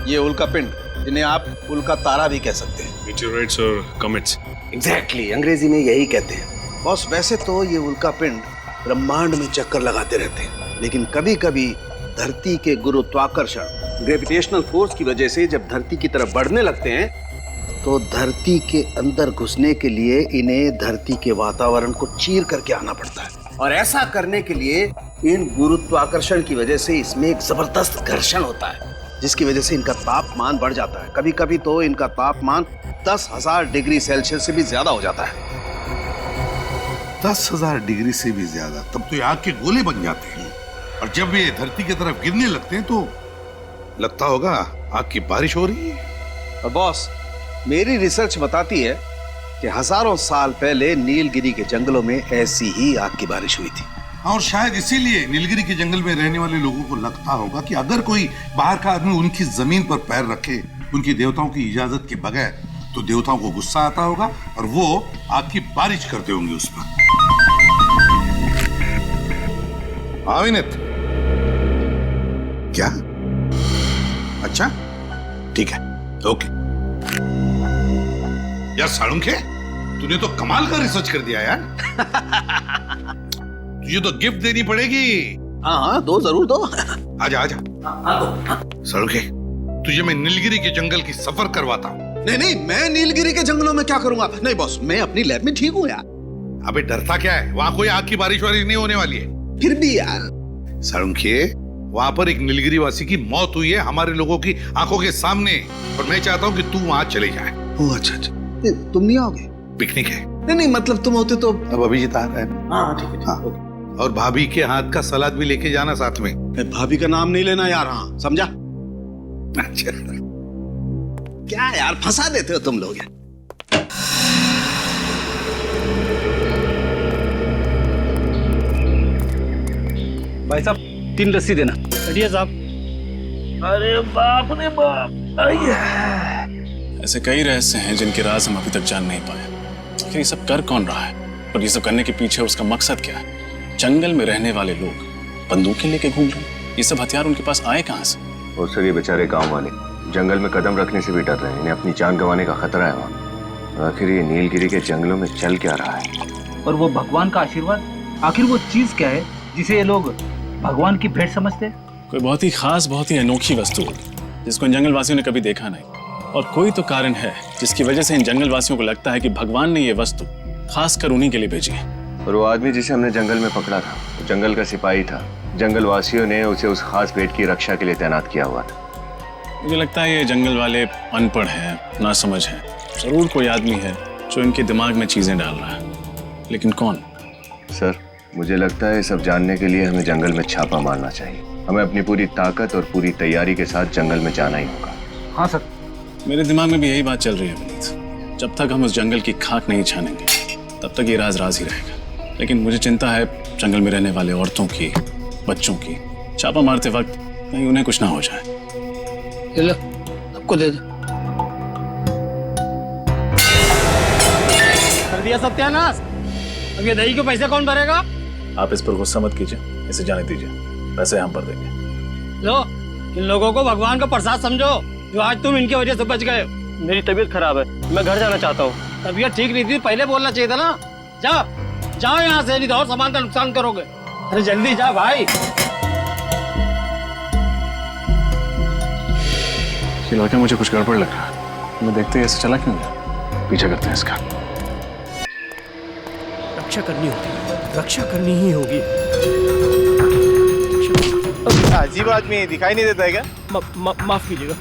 ये उल्का पिंड, जिन्हें आप उल्का तारा भी कह सकते हैं। मीटियोराइट्स और कॉमेट्स। एग्जैक्टली, अंग्रेजी में यही कहते हैं। बॉस, वैसे तो ये उल्का पिंड ब्रह्मांड में चक्कर लगाते रहते हैं, लेकिन कभी कभी धरती के गुरुत्वाकर्षण, ग्रेविटेशनल फोर्स की वजह से जब धरती की तरफ बढ़ने लगते हैं तो धरती के अंदर घुसने के लिए इन्हें धरती के वातावरण को चीर करके आना पड़ता है। और ऐसा करने के लिए इन गुरुत्वाकर्षण की वजह से इसमें एक जबरदस्त घर्षण होता है, जिसकी वजह से इनका तापमान बढ़ जाता है। कभी कभी तो इनका तापमान 10,000 डिग्री सेल्सियस से भी ज्यादा हो जाता है। 10,000 डिग्री से भी ज्यादा? तब तो ये आग के गोले बन जाते हैं, और जब ये धरती की तरफ गिरने लगते हैं तो लगता होगा आग की बारिश हो रही है। और बॉस, मेरी रिसर्च बताती है कि हजारों साल पहले नीलगिरी के जंगलों में ऐसी ही आग की बारिश हुई थी। और शायद इसीलिए नीलगिरी के जंगल में रहने वाले लोगों को लगता होगा कि अगर कोई बाहर का आदमी उनकी जमीन पर पैर रखे उनकी देवताओं की इजाजत के बगैर तो देवताओं को गुस्सा आता होगा और वो आग की बारिश करते होंगे उस पर। हाँ विनीत, क्या? अच्छा ठीक है, ओके। यार साळुंखे, तूने तो कमाल का रिसर्च कर दिया यार। तुझे तो गिफ्ट देनी पड़ेगी। हाँ दो, जरूर दो। आजा आजा। साळुंखे, तुझे मैं नीलगिरी के जंगल की सफर करवाता हूँ। नहीं, मैं नीलगिरी के जंगलों में क्या करूंगा? नहीं बॉस, मैं अपनी लैब में ठीक हूँ यार। अबे डरता क्या है? वहाँ कोई आग की बारिश वारिश नहीं होने वाली है। फिर भी यार साळुंखे, वहाँ पर एक नीलगिरी वासी की मौत हुई है हमारे लोगों की आंखों के सामने, और मैं चाहता हूँ कि तू वहाँ चले जाए। ओह अच्छा, तुम नहीं आओगे? पिकनिक है। नहीं, मतलब तुम होते तो। अब अभिजीत आ रहा है। हाँ ठीक है। हाँ। और भाभी के हाथ का सलाद भी लेके जाना साथ में। भाभी का नाम नहीं लेना यार। हाँ समझा? अच्छा क्या यार, फंसा देते हो तुम लोग यार। भाई साहब 3 लस्सी देना। चलिए साहब। अरे बाप रे बाप। ऐसे कई रहस्य हैं जिनके राज हम अभी तक जान नहीं पाए। आखिर ये सब कर कौन रहा है और ये सब करने के पीछे उसका मकसद क्या है? जंगल में रहने वाले लोग बंदूकें लेके घूम रहे हैं, ये सब हथियार उनके पास आए कहाँ से? और सर ये बेचारे गांव वाले जंगल में कदम रखने से भी डर रहे हैं, इन्हें अपनी जान गंवाने का खतरा है वहाँ। आखिर ये नीलगिरी के जंगलों में चल क्या रहा है? और वो भगवान का आशीर्वाद, आखिर वो चीज क्या है जिसे ये लोग भगवान की भेंट समझते हैं? कोई बहुत ही खास, बहुत ही अनोखी वस्तु होगी जिसको इन जंगल वासियों ने कभी देखा नहीं, और कोई तो कारण है जिसकी वजह से इन जंगल वासियों को लगता है कि भगवान ने ये वस्तु खासकर उन्हीं के लिए भेजी है। और वो आदमी जिसे हमने जंगल में पकड़ा था, वो जंगल का सिपाही था। जंगल वासियों ने उसे उस खास भेंट की रक्षा के लिए तैनात किया हुआ था। मुझे लगता है ये जंगल वाले अनपढ़ हैं, नासमझ हैं। जरूर कोई आदमी है जो इनके दिमाग में चीजें डाल रहा है, लेकिन कौन? सर मुझे लगता है सब जानने के लिए हमें जंगल में छापा मारना चाहिए। हमें अपनी पूरी ताकत और पूरी तैयारी के साथ जंगल में जाना ही होगा। हाँ सर। मेरे दिमाग में भी यही बात चल रही है विनीत। जब तक हम उस जंगल की खाक नहीं छानेंगे तब तक ये राज राज ही रहेगा। लेकिन मुझे चिंता है जंगल में रहने वाले औरतों की, बच्चों की। छापा मारते वक्त कहीं उन्हें कुछ ना हो जाए। लो, आपको दे दो। कर दिया सत्यानाश। अब ये दही के पैसे कौन भरेगा? आप इस पर गुस्सा मत कीजिए, इसे जाने दीजिए, पैसे हम भर देंगे। लो, इन लोगों को भगवान का प्रसाद समझो जो आज तुम इनकी वजह से बच गए। मेरी तबीयत खराब है, मैं घर जाना चाहता हूँ। तबीयत ठीक नहीं थी, पहले बोलना चाहिए था ना। जाओ यहाँ से, नहीं तो और सामान का नुकसान करोगे। अरे जल्दी जा भाई। ये लड़का मुझे कुछ गड़बड़ लग रहा है। मैं देखते ही ऐसे चला क्यों गया? पीछा करते हैं इसका। रक्षा करनी होगी, रक्षा करनी ही होगी। अजीब आदमी दिखाई नहीं देता है क्या? माफ कीजिएगा।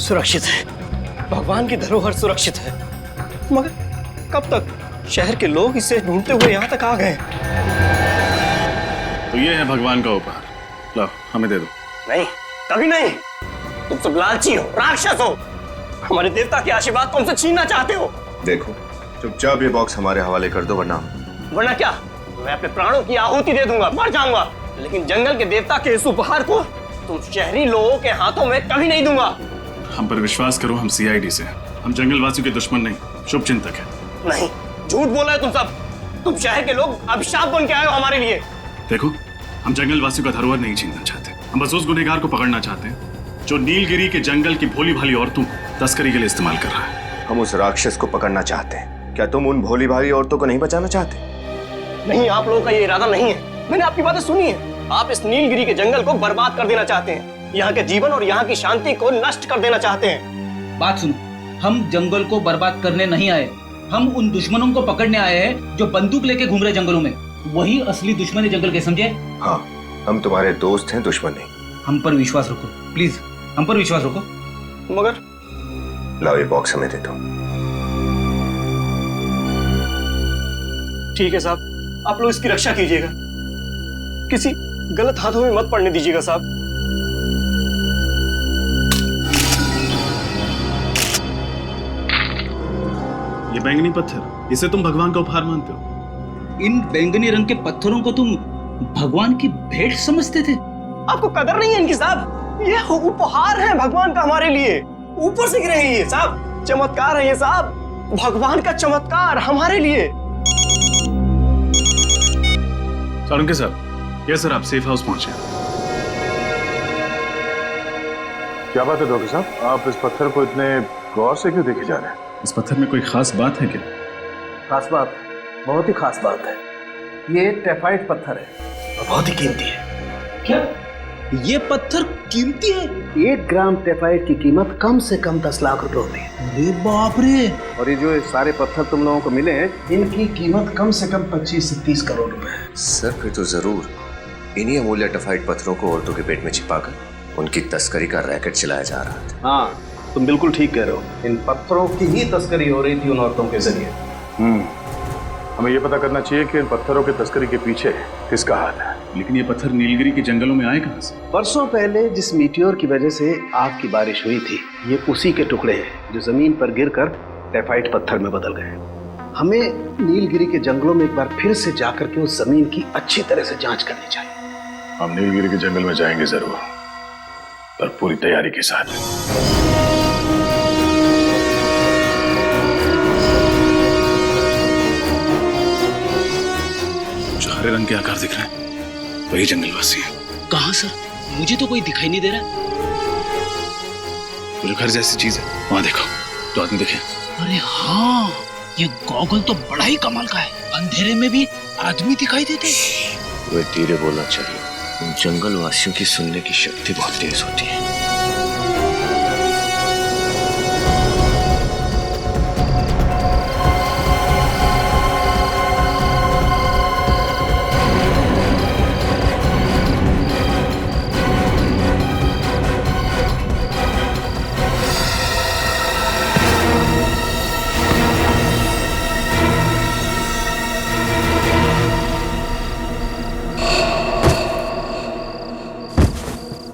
सुरक्षित है, भगवान की धरोहर सुरक्षित है। मगर कब तक? शहर के लोग इसे ढूंढते हुए यहाँ तक आ गए। तो ये है भगवान का उपहार, लो हमें दे दो। नहीं, कभी नहीं। तुम सब लालची हो, राक्षस हो। हमारे देवता के आशीर्वाद तुमसे छीनना चाहते हो। देखो चुपचाप ये बॉक्स हमारे हवाले कर दो, वरना क्या? मैं अपने प्राणों की आहुति दे दूंगा, मर जाऊंगा, लेकिन जंगल के देवता के इस उपहार को तुम शहरी लोगों के हाथों में कभी नहीं दूंगा। हम पर विश्वास करो, हम सीआईडी से, हम जंगल वासियों के दुश्मन नहीं, शुभ चिंतक है। नहीं, झूठ बोला है तुम सब। तुम शहर के लोग अभिशाप बन के आए हो हमारे लिए। देखो, हम जंगल वासियों का धरोहर नहीं छीनना चाहते, हम बस उस गुनहगार को पकड़ना चाहते हैं जो नीलगिरी के जंगल की भोली भाली औरतों को तस्करी के लिए इस्तेमाल कर रहा है। हम उस राक्षस को पकड़ना चाहते हैं। क्या तुम उन भोली भाली औरतों को नहीं बचाना चाहते? नहीं, आप लोगों का ये इरादा नहीं है। मैंने आपकी बातें सुनी है। आप इस नीलगिरी के जंगल को बर्बाद कर देना चाहते हैं, यहाँ के जीवन और यहाँ की शांति को नष्ट कर देना चाहते हैं। बात सुनो, हम जंगल को बर्बाद करने नहीं आए, हम उन दुश्मनों को पकड़ने आए हैं जो बंदूक लेके घूम रहे जंगलों में। वही असली दुश्मन है जंगल के, समझे? हाँ, हम तुम्हारे दोस्त हैं, दुश्मन नहीं। हम पर विश्वास रखो प्लीज, हम पर विश्वास रखो। मगर लाओ ये बॉक्स हमें दे दो। ठीक है साहब, आप लोग इसकी रक्षा कीजिएगा, किसी गलत हाथों में मत पड़ने दीजिएगा साहब। ये बैंगनी पत्थर, इसे तुम भगवान का उपहार मानते हो? इन बैंगनी रंग के पत्थरों को तुम भगवान की भेंट समझते थे? आपको कदर नहीं है इनकी साहब, ये उपहार है भगवान का हमारे लिए, ऊपर से गिरे हैं ये साहब, चमत्कार है ये साहब, भगवान का चमत्कार हमारे लिए। सारंगे साहब, यस सर, आप सेफ हाउस पहुंचे। क्या बात है डॉक्टर साहब, आप इस पत्थर को इतने गौर से क्यों देखे जा रहे हैं? इस पत्थर में कोई खास बात है क्या? खास बात, बहुत ही खास बात है। ये टेफाइट पत्थर है और बहुत ही कीमती है। क्या ये पत्थर कीमती है? 1 ग्राम टेफाइट की कीमत कम से कम 10 लाख रुपए होती है। अरे बाप रे! और ये जो सारे पत्थर तुम लोगों को मिले हैं, इनकी कीमत कम से कम 25 से 30 करोड़ रुपए है। सर फिर तो जरूर इन्हीं अमूल्य टेफाइट पत्थरों को औरतों के पेट में छिपाकर उनकी तस्करी का रैकेट चलाया जा रहा था। हाँ, तुम बिल्कुल ठीक कह रहे हो, इन पत्थरों की ही तस्करी हो रही थी उन औरतों के जरिए। हमें यह पता करना चाहिए कि इन पत्थरों की तस्करी के पीछे किसका हाथ है। लेकिन ये पत्थर नीलगिरी के जंगलों में आए कहां से? वर्षों पहले जिस मीटियोर की वजह से आग की बारिश हुई थी, ये उसी के टुकड़े हैं जो जमीन पर गिरकर टेफाइट पत्थर में बदल गए। हमें नीलगिरी के जंगलों में एक बार फिर से जाकर के उस जमीन की अच्छी तरह से जांच करनी चाहिए। हम नीलगिरी के जंगल में जाएंगे जरूर, पर पूरी तैयारी के साथ। जो हरे रंग के आकार दिख रहे हैं वही जंगलवासी हैं। कहाँ सर? मुझे तो कोई दिखाई नहीं दे रहा। वो जो घर जैसी चीज है वहां देखो, तो आदमी दिखे। अरे हाँ, ये गॉगल तो बड़ा ही कमाल का है, अंधेरे में भी आदमी दिखाई देते। वे धीरे बोलना चाहिए, उन जंगल वासियों की सुनने की शक्ति बहुत तेज होती है।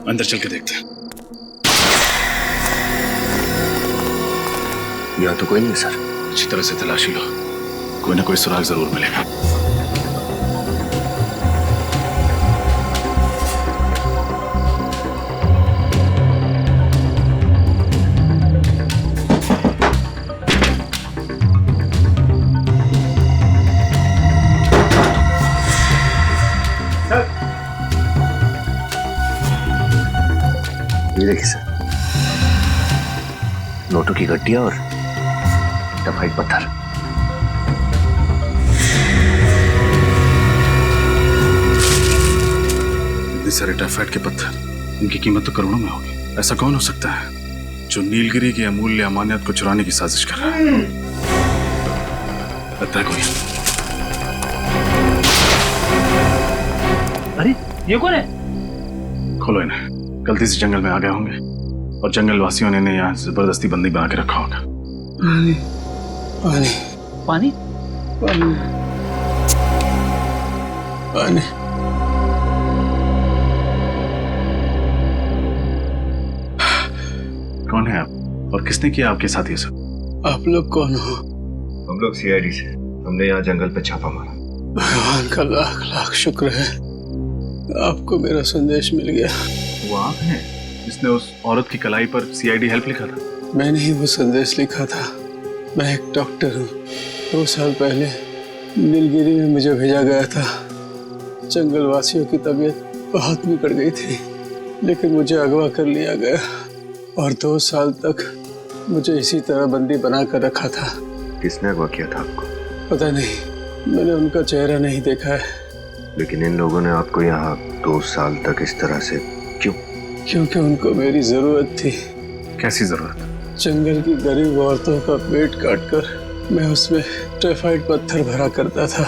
अंदर चल के देखते हैं। यहाँ तो कोई नहीं सर। अच्छी तरह से तलाशी लो, कोई ना कोई सुराग जरूर मिलेगा। ये देखिए सर, नोटों की गड्डियां और टेफाइट पत्थर। इतने सारे टेफाइट के पत्थर, इनकी कीमत तो करोड़ों में होगी। ऐसा कौन हो सकता है जो नीलगिरी की अमूल्य अमानत को चुराने की साजिश कर रहा है? लगता है कोई। अरे ये कौन है? खोलो इन्हें, गलती से जंगल में आ गए होंगे और जंगल वासियों ने इन्हें यहाँ जबरदस्ती बंदी बना के रखा होगा। पानी पानी पानी पानी पानी। कौन है आप और किसने किया आपके साथ ये सब? आप लोग कौन हो? हम लोग सीआईडी से, हमने यहाँ जंगल पे छापा मारा। भगवान का लाख लाख शुक्र है, आपको मेरा संदेश मिल गया। वो आप हैं जिसने उस औरत की कलाई पर सीआईडी हेल्प लिखा था? मैंने ही वो संदेश लिखा था। मैं एक डॉक्टर हूँ। 2 साल पहले नीलगिरी में मुझे भेजा गया था। जंगल वासियों की तबीयत बहुत बिगड़ गई थी, लेकिन मुझे अगवा कर लिया गया और 2 साल तक मुझे इसी तरह बंदी बना कर रखा था। किसने अगवा किया था आपको? पता नहीं, मैंने उनका चेहरा नहीं देखा है। लेकिन इन लोगों ने आपको यहाँ 2 साल तक इस तरह से क्यों? क्योंकि उनको मेरी जरूरत थी। कैसी जरूरत? जंगल की गरीब औरतों का पेट काटकर मैं उसमें टेफाइट पत्थर भरा करता था।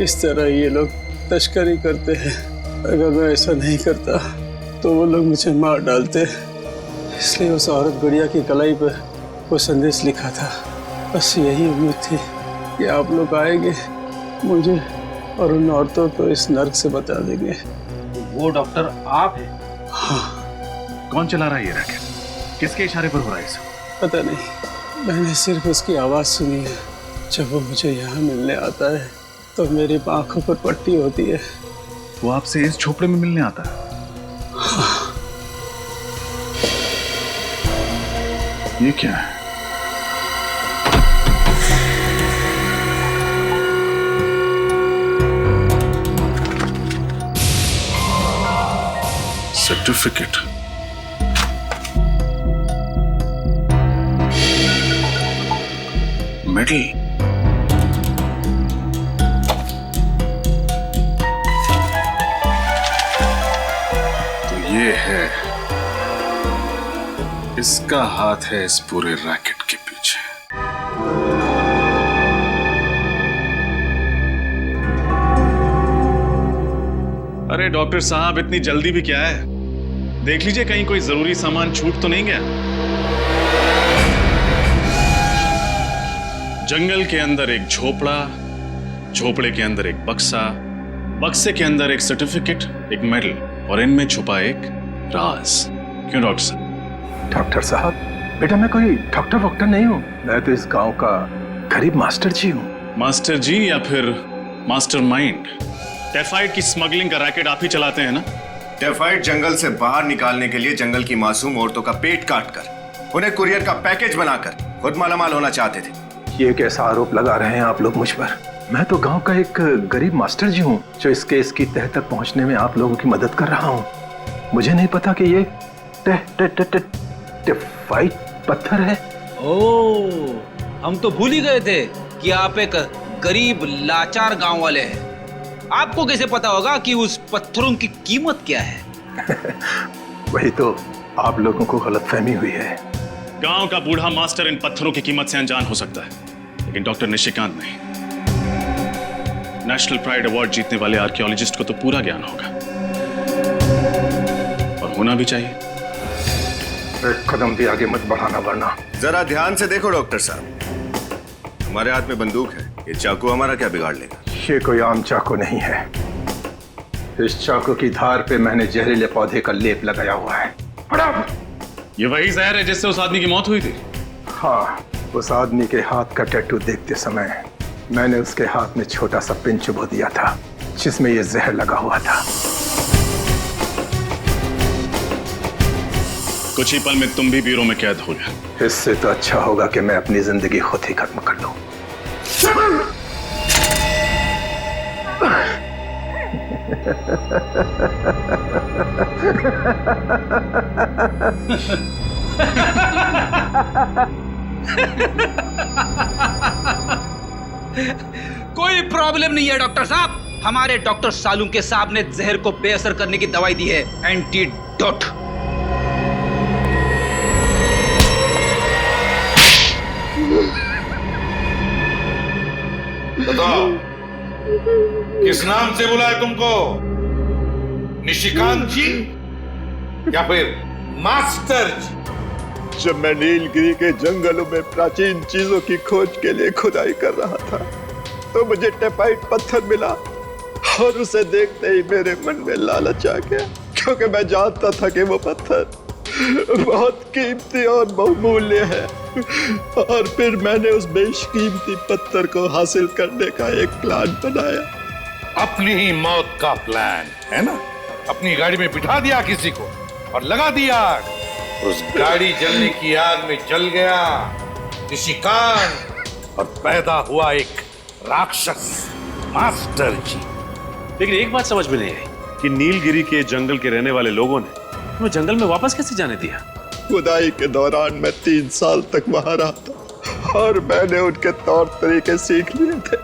किस तरह ये लोग तस्करी करते हैं। अगर मैं ऐसा नहीं करता तो वो लोग मुझे मार डालते। इसलिए उस औरत गुड़िया की कलाई पर वो संदेश लिखा था। बस यही उम्मीद थी कि आप लोग आएंगे, मुझे और उन औरतों को इस नर्क से बचा देंगे। वो डॉक्टर आप हैं? हाँ। कौन चला रहा है ये रैकेट? किसके इशारे पर हो रहा है सब? पता नहीं, मैंने सिर्फ उसकी आवाज़ सुनी है। जब वो मुझे यहाँ मिलने आता है तो मेरी आंखों पर पट्टी होती है। वो आपसे इस झोपड़े में मिलने आता है? हाँ। ये क्या है? सर्टिफिकेट। मेडल। तो ये है, इसका हाथ है इस पूरे रैकेट के पीछे। अरे डॉक्टर साहब, इतनी जल्दी भी क्या है? देख लीजिए कहीं कोई जरूरी सामान छूट तो नहीं गया। जंगल के अंदर एक झोपड़ा, झोपड़े के अंदर एक बक्सा, बक्से के अंदर एक सर्टिफिकेट, एक मेडल, और इनमें छुपा एक राज। क्यों डॉक्टर साहब? डॉक्टर साहब, बेटा मैं कोई डॉक्टर वॉक्टर नहीं हूँ। मैं तो इस गांव का गरीब मास्टर जी हूँ। मास्टर जी या फिर मास्टर माइंड? टेफाइड की स्मगलिंग का रैकेट आप ही चलाते हैं ना? टेफाइड जंगल से बाहर निकालने के लिए जंगल की मासूम औरतों का पेट काटकर उन्हें कुरियर का पैकेज बनाकर खुद मालामाल होना चाहते थे। ये कैसा आरोप लगा रहे हैं आप लोग मुझ पर? मैं तो गांव का एक गरीब मास्टर जी हूँ जो इस केस की तह तक पहुंचने में आप लोगों की मदद कर रहा हूँ। मुझे नहीं पता कि ये टेफाइड पत्थर है। ओह, हम तो भूल ही गए थे कि आप एक गरीब लाचार गांव वाले हैं। आपको कैसे पता होगा कि उस पत्थरों की कीमत क्या है? वही तो आप लोगों को गलतफहमी हुई है। गांव का बूढ़ा मास्टर इन पत्थरों की कीमत से अनजान हो सकता है, लेकिन डॉक्टर निशिकांत नहीं। नेशनल प्राइड अवार्ड जीतने वाले आर्कियोलॉजिस्ट को तो पूरा ज्ञान होगा, और होना भी चाहिए। एक कदम भी आगे मत बढ़ाना वरना। जरा ध्यान से देखो डॉक्टर साहब, हमारे हाथ में बंदूक है, ये चाकू हमारा क्या बिगाड़ लेगा? ये कोई आम चाकू नहीं है। इस चाकू की धार पे मैंने जहरीले पौधे का लेप लगाया हुआ है। ये वही जहर है जिससे उस आदमी की मौत हुई थी? हाँ, उस आदमी के हाथ का टैटू देखते समय मैंने उसके हाथ में छोटा सा पिन चुभो दिया था जिसमें ये जहर लगा हुआ था। कुछ ही पल में तुम भी ब्यूरो में कैद हो गए। इससे तो अच्छा होगा कि मैं अपनी जिंदगी खुद ही खत्म कर लूं। कोई प्रॉब्लम नहीं है डॉक्टर साहब। हमारे डॉक्टर सालुंके साहब ने जहर को बेअसर करने की दवाई दी है, एंटीडोट। बताओ, किस नाम से बुलाए तुमको? निशिकांत जी या फिर मास्टर जी? जब मैं नीलगिरी के जंगलों में प्राचीन चीजों की खोज के लिए खुदाई कर रहा था तो मुझे टेफाइड पत्थर मिला, और उसे देखते ही मेरे मन में लालच आ गया, क्योंकि मैं जानता था कि वो पत्थर बहुत कीमती और बहुमूल्य है। और फिर मैंने उस बेशकीमती पत्थर को हासिल करने का एक प्लान बनाया। अपनी ही मौत का प्लान है ना? अपनी गाड़ी में बिठा दिया किसी को और लगा दिया आग। उस गाड़ी जलने की आग में जल गया निशिकांत, और पैदा हुआ एक राक्षस, मास्टर जी। लेकिन एक बात समझ में नहीं आई कि नीलगिरी के जंगल के रहने वाले लोगों ने वो जंगल में वापस कैसे जाने दिया? खुदाई के दौरान मैं 3 साल तक वहां रहा था और मैंने उनके तौर तरीके सीख लिए थे।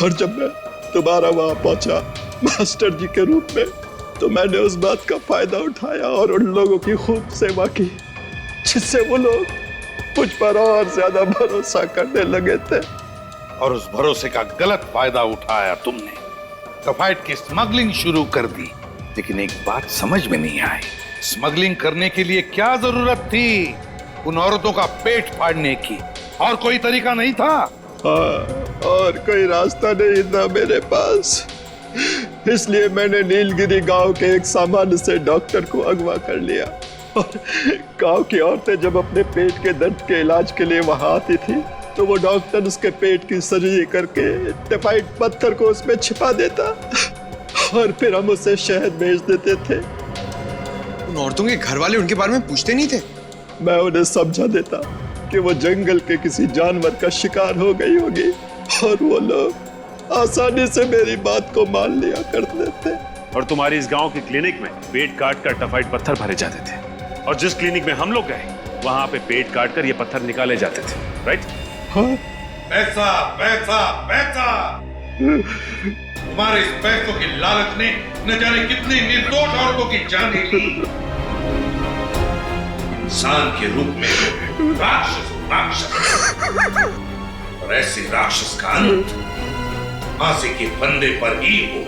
और जब मैं दोबारा वहां पहुंचा मास्टर जी के रूप में, तो मैंने उस बात का फायदा उठाया और उन लोगों की खूब सेवा की, जिससे वो लोग मुझ पर और ज्यादा भरोसा करने लगे थे। और उस भरोसे का गलत फायदा उठाया तुमने। टाइफाइड की स्मगलिंग शुरू कर दी। लेकिन एक बात समझ में नहीं आई, स्मगलिंग करने के लिए क्या जरूरत थी उन औरतों का पेट फाड़ने की? और कोई तरीका नहीं था? और कोई रास्ता नहीं था मेरे पास, इसलिए मैंने नीलगिरी गांव के एक सामान्य से डॉक्टर को अगवा कर लिया। और गांव की औरतें जब अपने पेट के दर्द के इलाज के लिए वहां आती थी तो वो डॉक्टर उसके पेट की सर्जरी करके टाइफाइड पत्थर को उसमें छिपा देता और फिर हम उसे शहद भेज देते थे। उन औरतों के घर वाले उनके बारे में पूछते नहीं थे? मैं उन्हें समझा देता कि वो जंगल के किसी जानवर का शिकार हो गई होगी और वो लोग आसानी से मेरी बात को मान लिया करते थे। और तुम्हारी इस गांव के क्लिनिक में पेट काट कर टाइफाइड पत्थर भरे जाते थे, और जिस क्लिनिक में हम लोग गए वहां पे पेट काट कर ये पत्थर निकाले जाते थे, राइट? हाँ? पैसा पैसा पैसा, तुम्हारे इस पैसों की लालच ने न जाने कितनी निर्दोष औरतों की जान ली। इंसान के रूप में राक्षस और ऐसे राक्षस का अंत फांसी के फंदे पर ही हो।